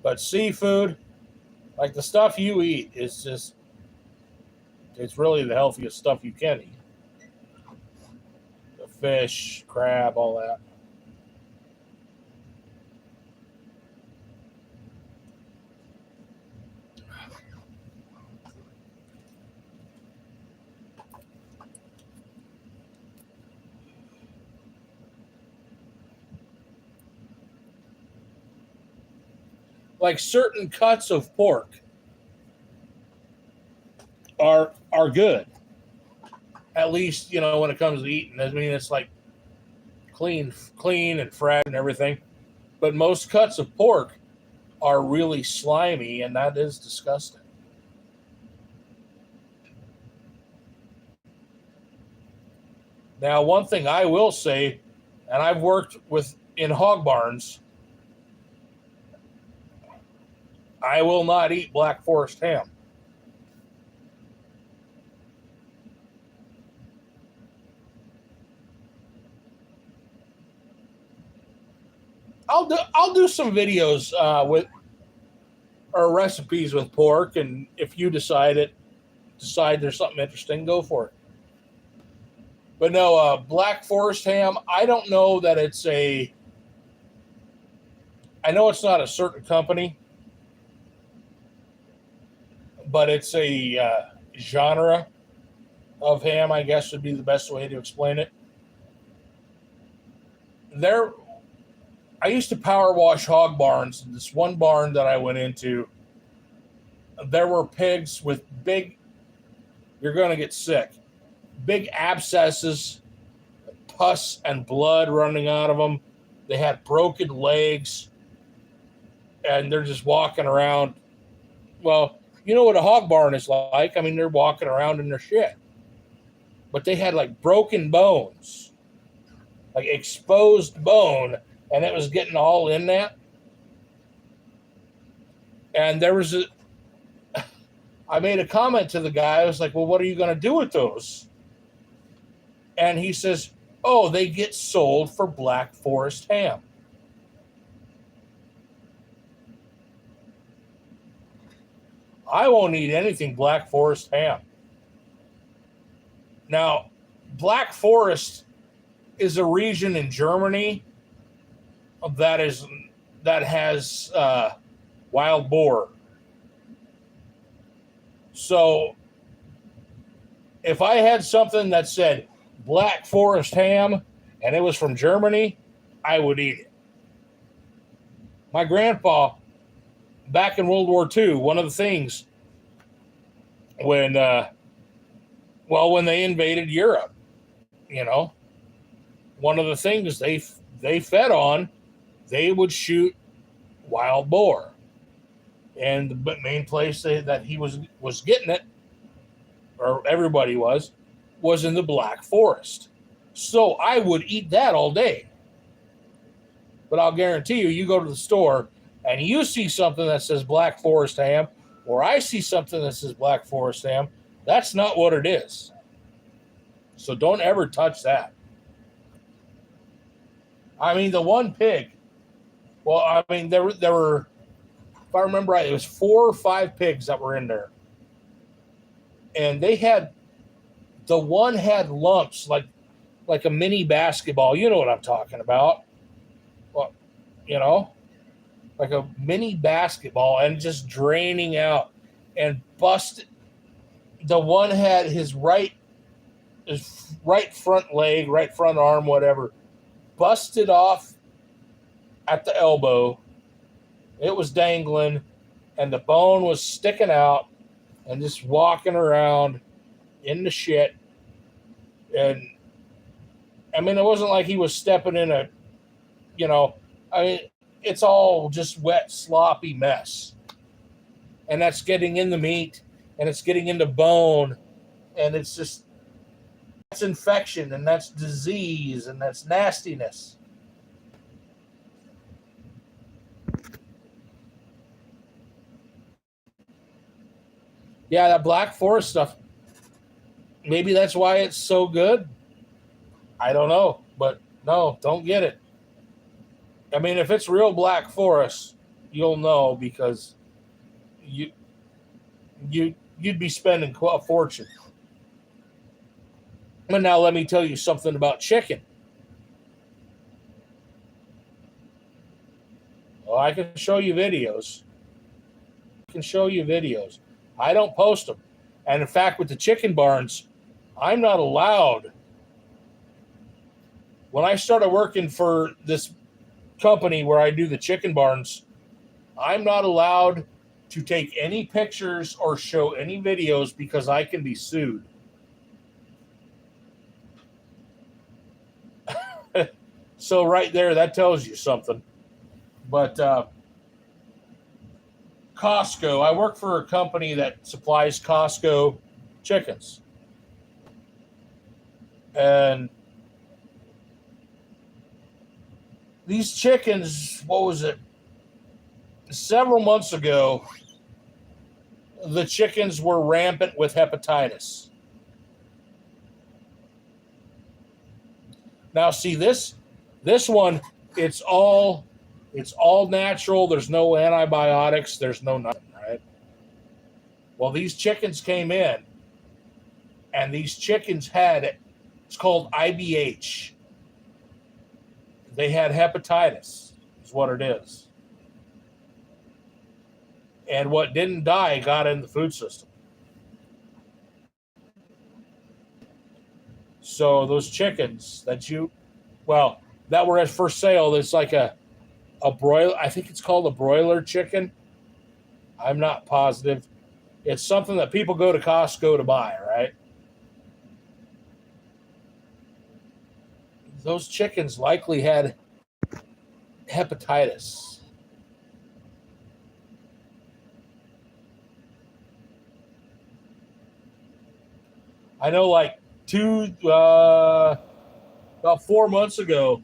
But seafood, like the stuff you eat, it's really the healthiest stuff you can eat. The fish, crab, all that. Like certain cuts of pork are good. At least, when it comes to eating. I mean, it's like clean and fresh and everything. But most cuts of pork are really slimy, and that is disgusting. Now, one thing I will say, and I've worked with in hog barns, I will not eat Black Forest ham. I'll do some videos with or recipes with pork, and if you decide there's something interesting, go for it. But no, Black Forest ham. I don't know that it's a. I know it's not a certain company, but it's a genre of ham. I guess would be the best way to explain it. There, I used to power wash hog barns. This one barn that I went into, there were pigs with big. You're going to get sick. Big abscesses, pus and blood running out of them. They had broken legs. and they're just walking around. Well, you know what a hog barn is like. I mean, they're walking around in their shit. But they had like broken bones, like exposed bone, and it was getting all in that. And I made a comment to the guy. I was like, well, what are you going to do with those? And he says, oh, they get sold for Black Forest ham. I won't eat anything Black Forest ham. Now, Black Forest is a region in Germany that has wild boar. So if I had something that said Black Forest ham and it was from Germany, I would eat it. My grandpa, back in World War II, one of the things when they invaded Europe, one of the things they fed on, they would shoot wild boar. And the main place that he was getting it, or everybody was in the Black Forest. So I would eat that all day. But I'll guarantee you go to the store and you see something that says Black Forest ham, or I see something that says Black Forest ham, that's not what it is. So don't ever touch that. I mean, the one pig, well, I mean, there were, if I remember right, it was 4 or 5 pigs that were in there. And the one had lumps like a mini basketball. You know what I'm talking about. Well, like a mini basketball, and just draining out and busted. The one had his right front leg, right front arm, whatever, busted off at the elbow. It was dangling, and the bone was sticking out, and just walking around in the shit. And I mean, it wasn't like he was stepping in it's all just wet, sloppy mess. And that's getting in the meat, and it's getting into bone, and that's infection, and that's disease, and that's nastiness. Yeah, that Black Forest stuff, maybe that's why it's so good. I don't know, but no, don't get it. I mean, if it's real Black Forest, you'll know, because you'd be spending a fortune. But now let me tell you something about chicken. Well, I can show you videos. I don't post them. And in fact, with the chicken barns, I'm not allowed. When I started working for this company where I do the chicken barns, I'm not allowed to take any pictures or show any videos because I can be sued. So right there, that tells you something. But Costco, I work for a company that supplies Costco chickens. And these chickens, what was it? Several months ago, the chickens were rampant with hepatitis. Now, see this one, it's all natural. There's no antibiotics. There's no nothing, right? Well, these chickens came in, and these chickens it's called IBH. They had hepatitis, is what it is. And what didn't die got in the food system. So those chickens that were for sale, it's like a broiler. I think it's called a broiler chicken. I'm not positive. It's something that people go to Costco to buy, right? Those chickens likely had hepatitis. I know like about 4 months ago,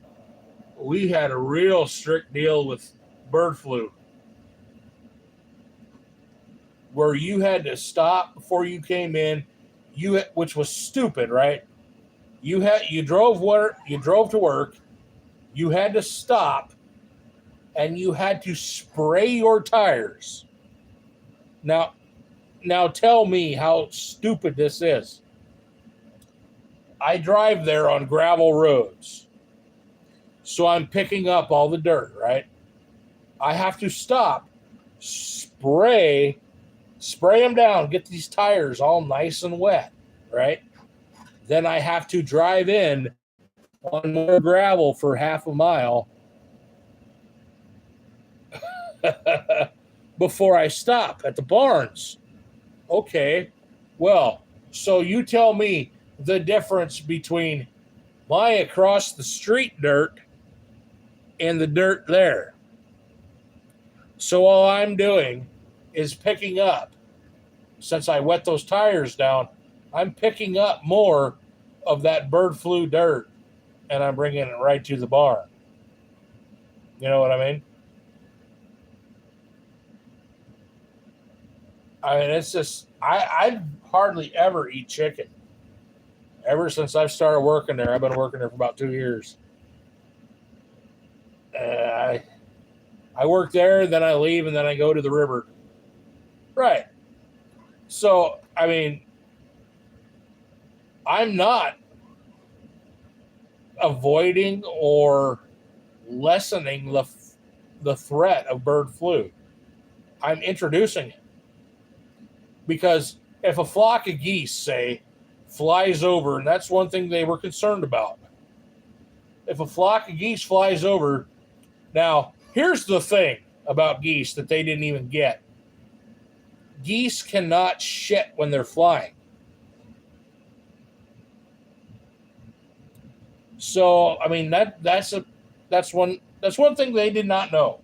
we had a real strict deal with bird flu where you had to stop before you came in, which was stupid, right? You drove to work, you had to stop, and you had to spray your tires. Now, now tell me how stupid this is. I drive there on gravel roads, so I'm picking up all the dirt, right? I have to stop, spray them down, get these tires all nice and wet, right? Then I have to drive in on more gravel for half a mile before I stop at the barns. Okay, well, so you tell me the difference between my across the street dirt and the dirt there. So all I'm doing is picking up, since I wet those tires down, I'm picking up more of that bird flu dirt and I'm bringing it right to the barn. You know what I mean? I mean, it's just, I hardly ever eat chicken. Ever since I've started working there, I've been working there for about 2 years. I work there, then I leave, and then I go to the river. Right. So, I mean, I'm not avoiding or lessening the threat of bird flu. I'm introducing it. Because if a flock of geese, say, flies over, and that's one thing they were concerned about. If a flock of geese flies over, now, here's the thing about geese that they didn't even get. Geese cannot shit when they're flying. So, I mean, that's one thing they did not know.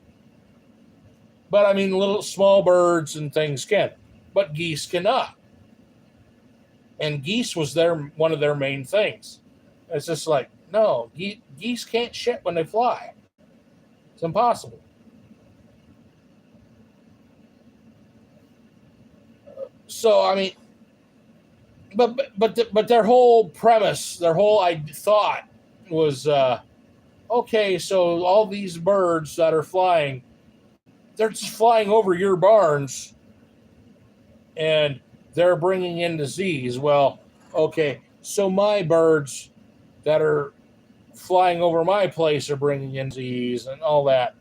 But I mean, little small birds and things can, but geese cannot. And geese was one of their main things. It's just like, no, geese can't shit when they fly. It's impossible. So I mean, but their whole premise, their whole thought was, okay, so all these birds that are flying, they're just flying over your barns, and they're bringing in disease. Well, okay, so my birds that are flying over my place are bringing in disease and all that.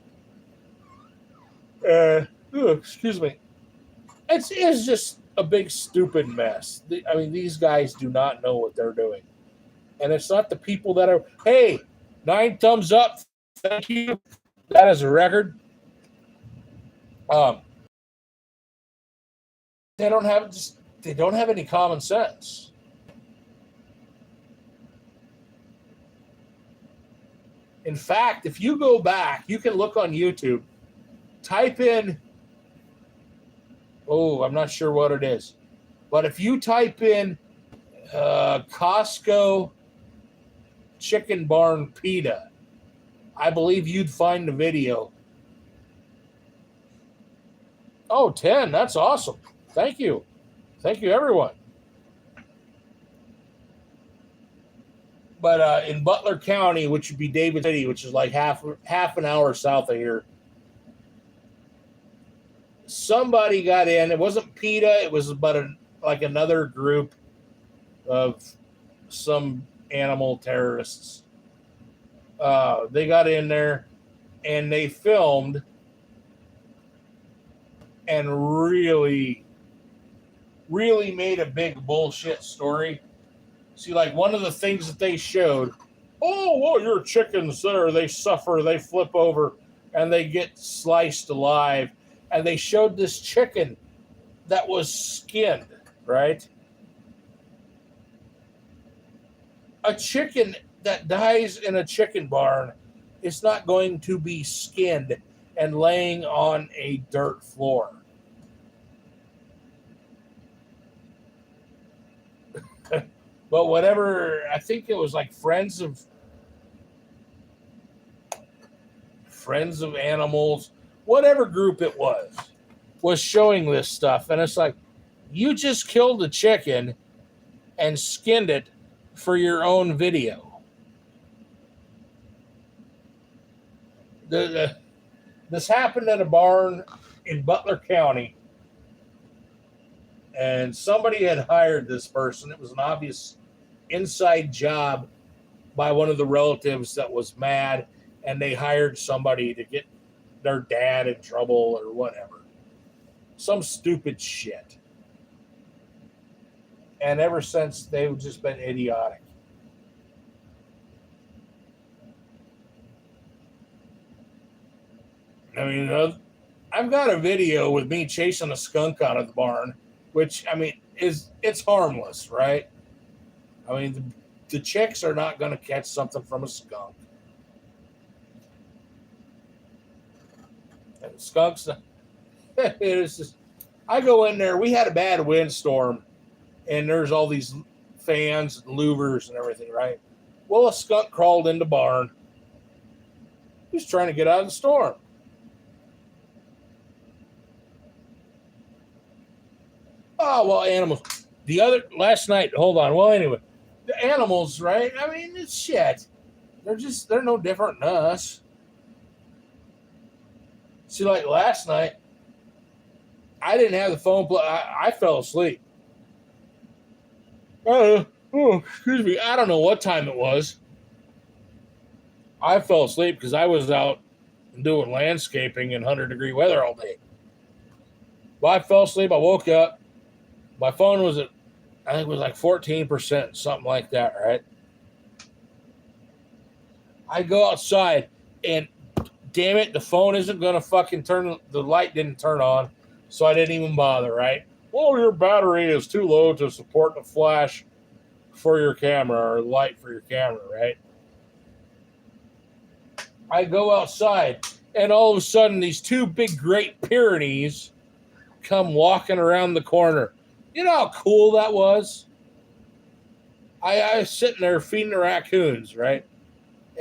Excuse me. It's just a big stupid mess. I mean, these guys do not know what they're doing, and it's not the people that are. Hey, 9 thumbs up. Thank you. That is a record. Um, they don't have any common sense. In fact, if you go back, you can look on YouTube, type in, I'm not sure what it is, but if you type in Costco chicken barn PETA, I believe you'd find the video. Oh, 10. That's awesome. Thank you. Thank you, everyone. But in Butler County, which would be David City, which is like half an hour south of here, somebody got in. It wasn't PETA. It was like another group of some animal terrorists. They got in there and they filmed and really, really made a big bullshit story. See, like one of the things that they showed, your chickens there, they suffer, they flip over, and they get sliced alive. And they showed this chicken that was skinned, right? A chicken that dies in a chicken barn is not going to be skinned and laying on a dirt floor. But whatever, I think it was like Friends of Animals, whatever group it was showing this stuff. And it's like, you just killed a chicken and skinned it for your own video. This happened at a barn in Butler County, and somebody had hired this person. It was an obvious inside job by one of the relatives that was mad, and they hired somebody to get their dad in trouble or whatever. Some stupid shit. And ever since, they've just been idiotic. I mean, I've got a video with me chasing a skunk out of the barn, which, I mean, it's harmless, right? I mean, the chicks are not going to catch something from a skunk. And the skunks, it's just, I go in there, we had a bad windstorm, and there's all these fans and louvers and everything, right? Well, a skunk crawled in the barn. He's trying to get out of the storm. Oh, well, animals. Last night, hold on. Well, anyway, the animals, right? I mean, it's shit. They're no different than us. See, like last night, I didn't have the phone plug. I fell asleep. Oh, excuse me. I don't know what time it was. I fell asleep because I was out doing landscaping in 100-degree weather all day. But I fell asleep. I woke up. My phone was at, I think it was like 14%, something like that, right? I go outside, and damn it, the phone isn't going to fucking turn, the light didn't turn on, so I didn't even bother, right? Well, your battery is too low to support the flash for your camera or light for your camera, right? I go outside, and all of a sudden, these two big Great Pyrenees come walking around the corner. You know how cool that was? I was sitting there feeding the raccoons, right?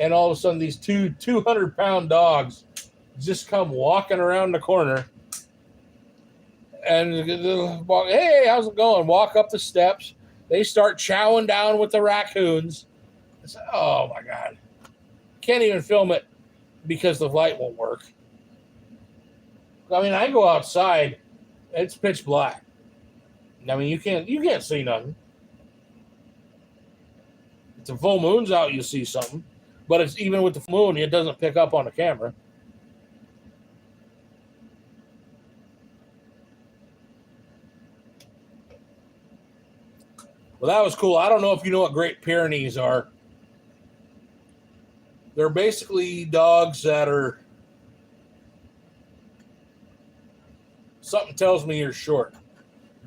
And all of a sudden, these two 200-pound dogs just come walking around the corner. And hey, how's it going? Walk up the steps. They start chowing down with the raccoons. I said, oh my God. Can't even film it because the light won't work. I mean, I go outside, it's pitch black. I mean, you can't see nothing. If the full moon's out, you see something. But it's even with the full moon, it doesn't pick up on the camera. Well, that was cool. I don't know if you know what Great Pyrenees are. They're basically dogs that are, something tells me you're short.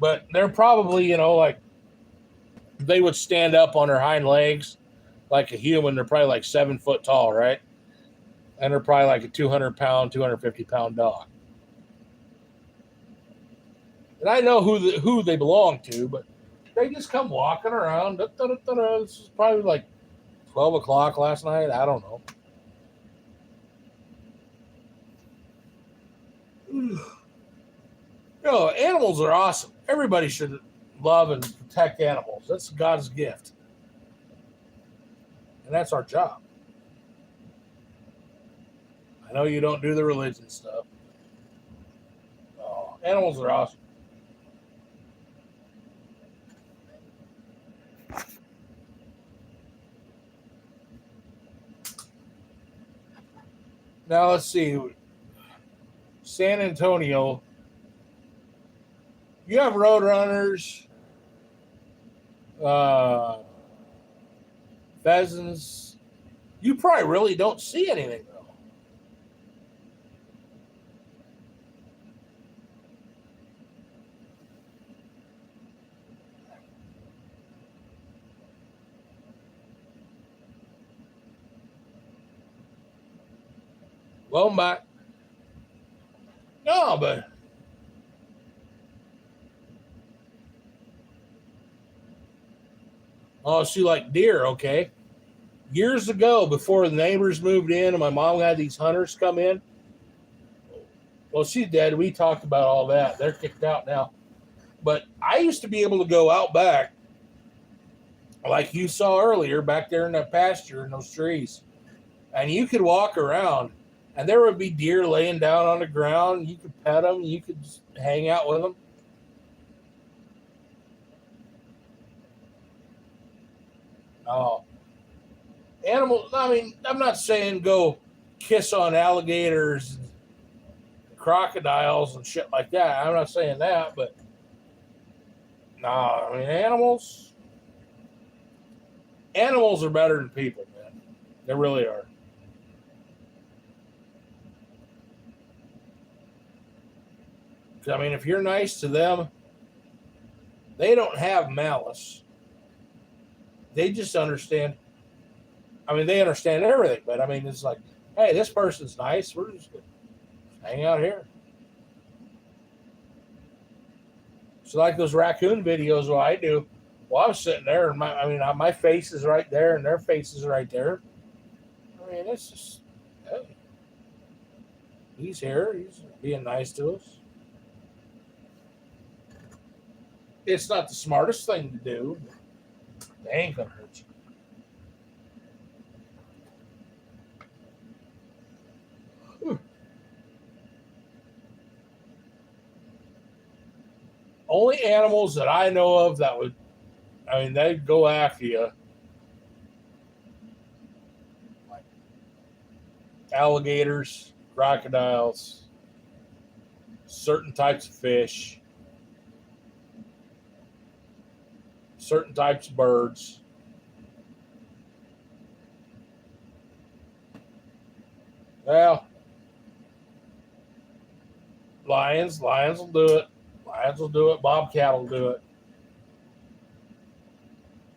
But they're probably, like they would stand up on their hind legs like a human. They're probably like 7 foot tall, right? And they're probably like a 200-pound, 250-pound dog. And I know who they belong to, but they just come walking around. This is probably like 12 o'clock last night. I don't know. Animals are awesome. Everybody should love and protect animals. That's God's gift. And that's our job. I know you don't do the religion stuff. Oh, animals are awesome. Now let's see. San Antonio. You have roadrunners, pheasants. You probably really don't see anything though. Well, no, but Oh, see, like deer, okay. Years ago, before the neighbors moved in and my mom had these hunters come in, well, she's dead. We talked about all that. They're kicked out now. But I used to be able to go out back, like you saw earlier, back there in that pasture in those trees. And you could walk around, and there would be deer laying down on the ground. You could pet them. You could just hang out with them. Oh, animals. I mean, I'm not saying go kiss on alligators and crocodiles and shit like that. I'm not saying that, but no, I mean animals. Animals are better than people, man. They really are. I mean, if you're nice to them, they don't have malice. They just understand. I mean, they understand everything, but I mean, it's like, hey, this person's nice. We're just gonna hang out here. So, like those raccoon videos, what I do, well, I'm sitting there, and my face is right there, and their face is right there. I mean, it's just, hey, he's here. He's being nice to us. It's not the smartest thing to do. But they ain't gonna hurt you. Only animals that I know of that would, I mean, they'd go after you, like alligators, crocodiles, certain types of fish, certain types of birds. Well, lions will do it. Lions will do it. Bobcat will do it.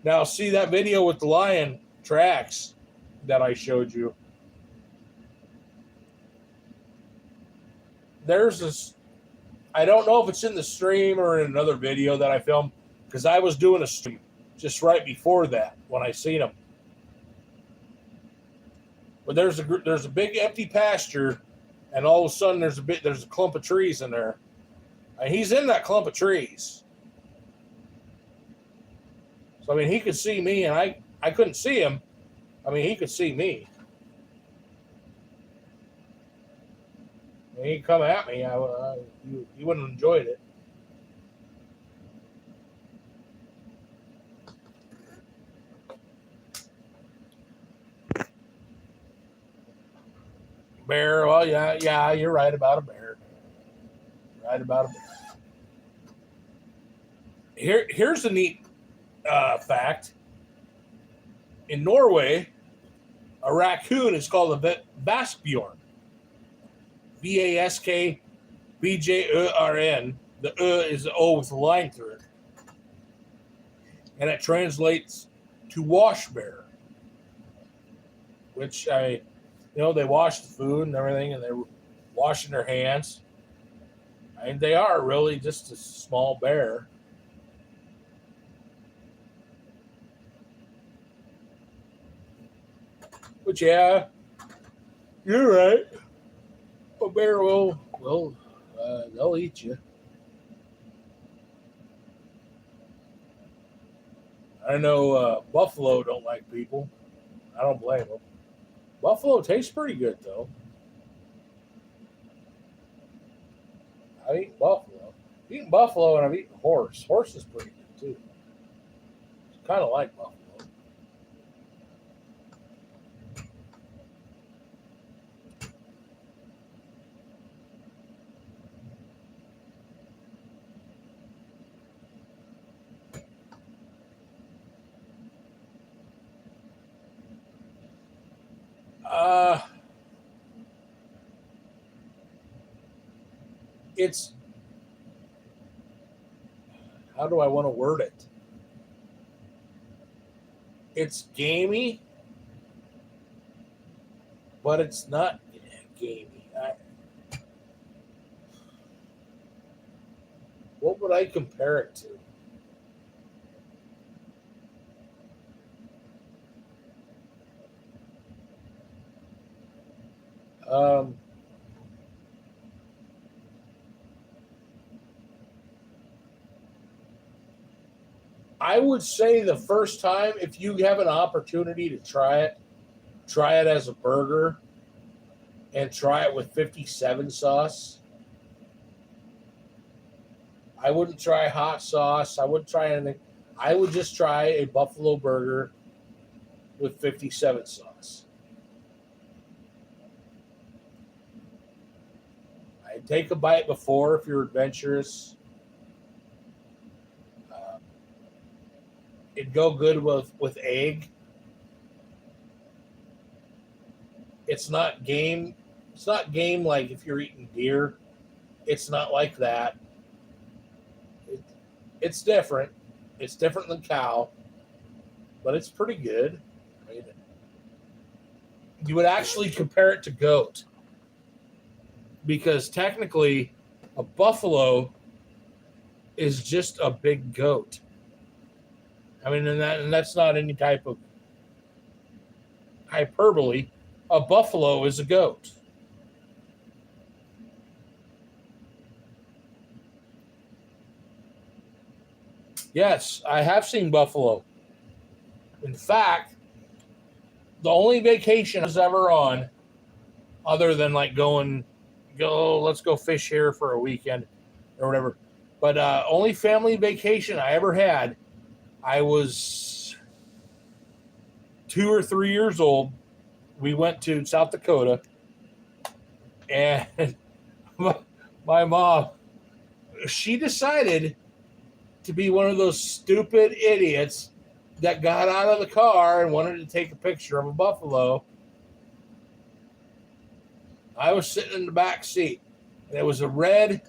Now, see that video with the lion tracks that I showed you? There's this, I don't know if it's in the stream or in another video that I filmed, because I was doing a stream just right before that when I seen him. But there's a big empty pasture, and all of a sudden there's a clump of trees in there, and he's in that clump of trees. So I mean, he could see me, and I couldn't see him. I mean, he could see me. And he'd come at me. You wouldn't have enjoyed it. Bear. Well, yeah, you're right about a bear. Right about a bear. Here's a neat fact. In Norway, a raccoon is called a vaskbjorn. Vaskbjorn. The is the O with a line through it. And it translates to wash bear. Which they wash the food and everything, and they're washing their hands. I mean, they are really just a small bear. But yeah, you're right. A bear they'll eat you. I know buffalo don't like people. I don't blame them. Buffalo tastes pretty good though. I've eaten buffalo. I've eaten buffalo and I've eaten horse. Horse is pretty good too. It's kind of like buffalo. Uh, it's how do I want to word it? It's gamey, but it's not gamey. What would I compare it to? Um, I would say the first time, if you have an opportunity to try it as a burger and try it with 57 sauce. I wouldn't try hot sauce. I wouldn't try anything. I would just try a buffalo burger with 57 sauce. I'd take a bite before if you're adventurous. Uh, it'd go good with egg. It's not game. It's not game like if you're eating deer. It's not like that. It, it's different. It's different than cow, but it's pretty good. I mean, you would actually compare it to goat because technically a buffalo is just a big goat. I mean, and that's not any type of hyperbole. A buffalo is a goat. Yes, I have seen buffalo. In fact, the only vacation I was ever on, other than like let's go fish here for a weekend or whatever, but only family vacation I ever had, I was 2 or 3 years old. We went to South Dakota, and my mom, she decided to be one of those stupid idiots that got out of the car and wanted to take a picture of a buffalo. I was sitting in the back seat, and it was a red.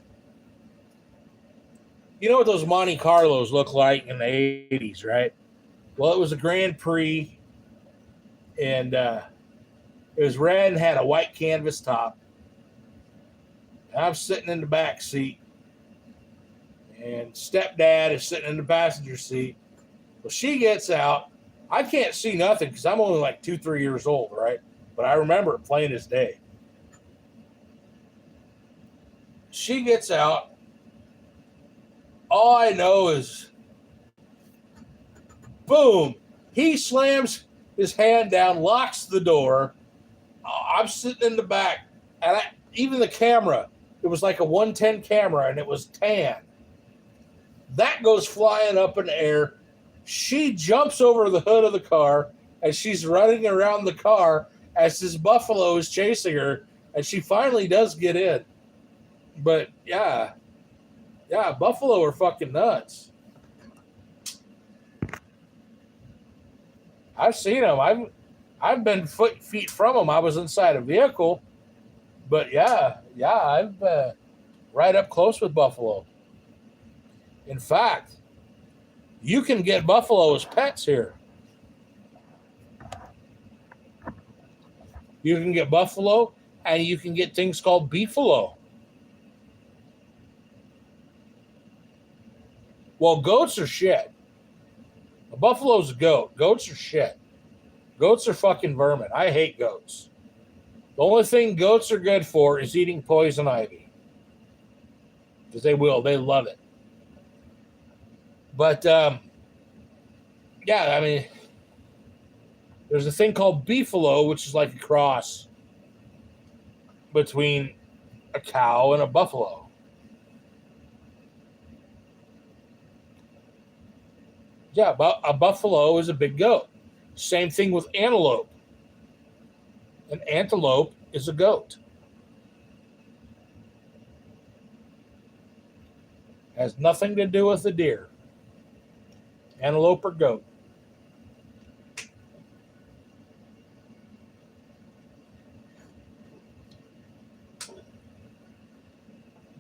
You know what those Monte Carlos look like in the 80s, right? Well, it was a Grand Prix, and it was red and had a white canvas top. And I'm sitting in the back seat, and stepdad is sitting in the passenger seat. Well, she gets out. I can't see nothing because I'm only like 2, 3 years old, right? But I remember it plain as day. She gets out. All I know is, boom, he slams his hand down, locks the door. I'm sitting in the back, and even the camera, it was like a 110 camera, and it was tan. That goes flying up in the air. She jumps over the hood of the car, and she's running around the car as this buffalo is chasing her, and she finally does get in. But yeah, buffalo are fucking nuts. I've seen them. I've been feet from them. I was inside a vehicle, but yeah, I've right up close with buffalo. In fact, you can get buffalo as pets here. You can get buffalo, and you can get things called beefalo. Well, goats are shit. A buffalo's a goat. Goats are shit. Goats are fucking vermin. I hate goats. The only thing goats are good for is eating poison ivy. Because they will. They love it. But, yeah, I mean, there's a thing called beefalo, which is like a cross between a cow and a buffalo. Yeah, a buffalo is a big goat. Same thing with antelope. An antelope is a goat. Has nothing to do with the deer. Antelope or goat.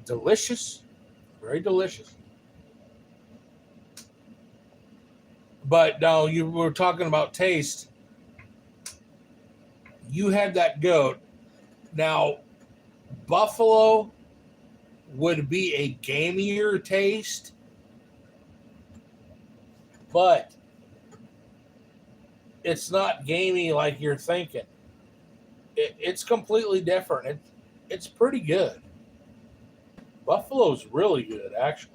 Delicious. Very delicious. But now you were talking about taste. You had that goat. Now, buffalo would be a gamier taste, but it's not gamey like you're thinking. It's completely different. It's pretty good. Buffalo's really good, actually.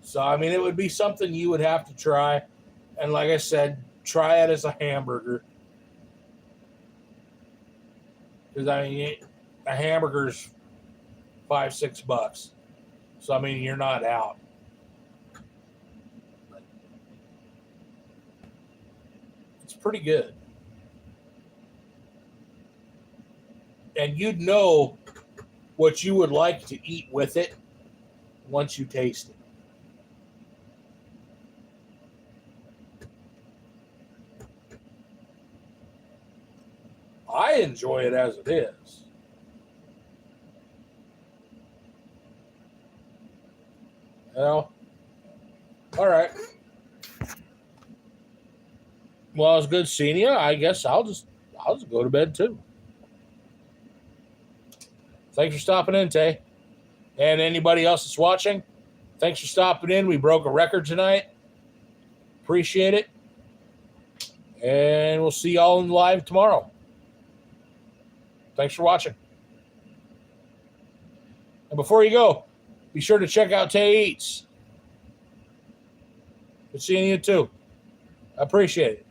So, I mean, it would be something you would have to try. And like I said, try it as a hamburger. Because, I mean, a hamburger's $5-6. So, I mean, you're not out. It's pretty good. And you'd know what you would like to eat with it once you taste it. I enjoy it as it is. Well, all right. Well, it was good seeing you. I guess I'll just go to bed too. Thanks for stopping in, Tay. And anybody else that's watching, thanks for stopping in. We broke a record tonight. Appreciate it. And we'll see y'all in live tomorrow. Thanks for watching. And before you go, be sure to check out TayEats. Good seeing you too. I appreciate it.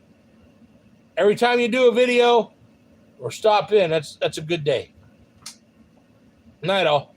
Every time you do a video or stop in, that's a good day. Night all.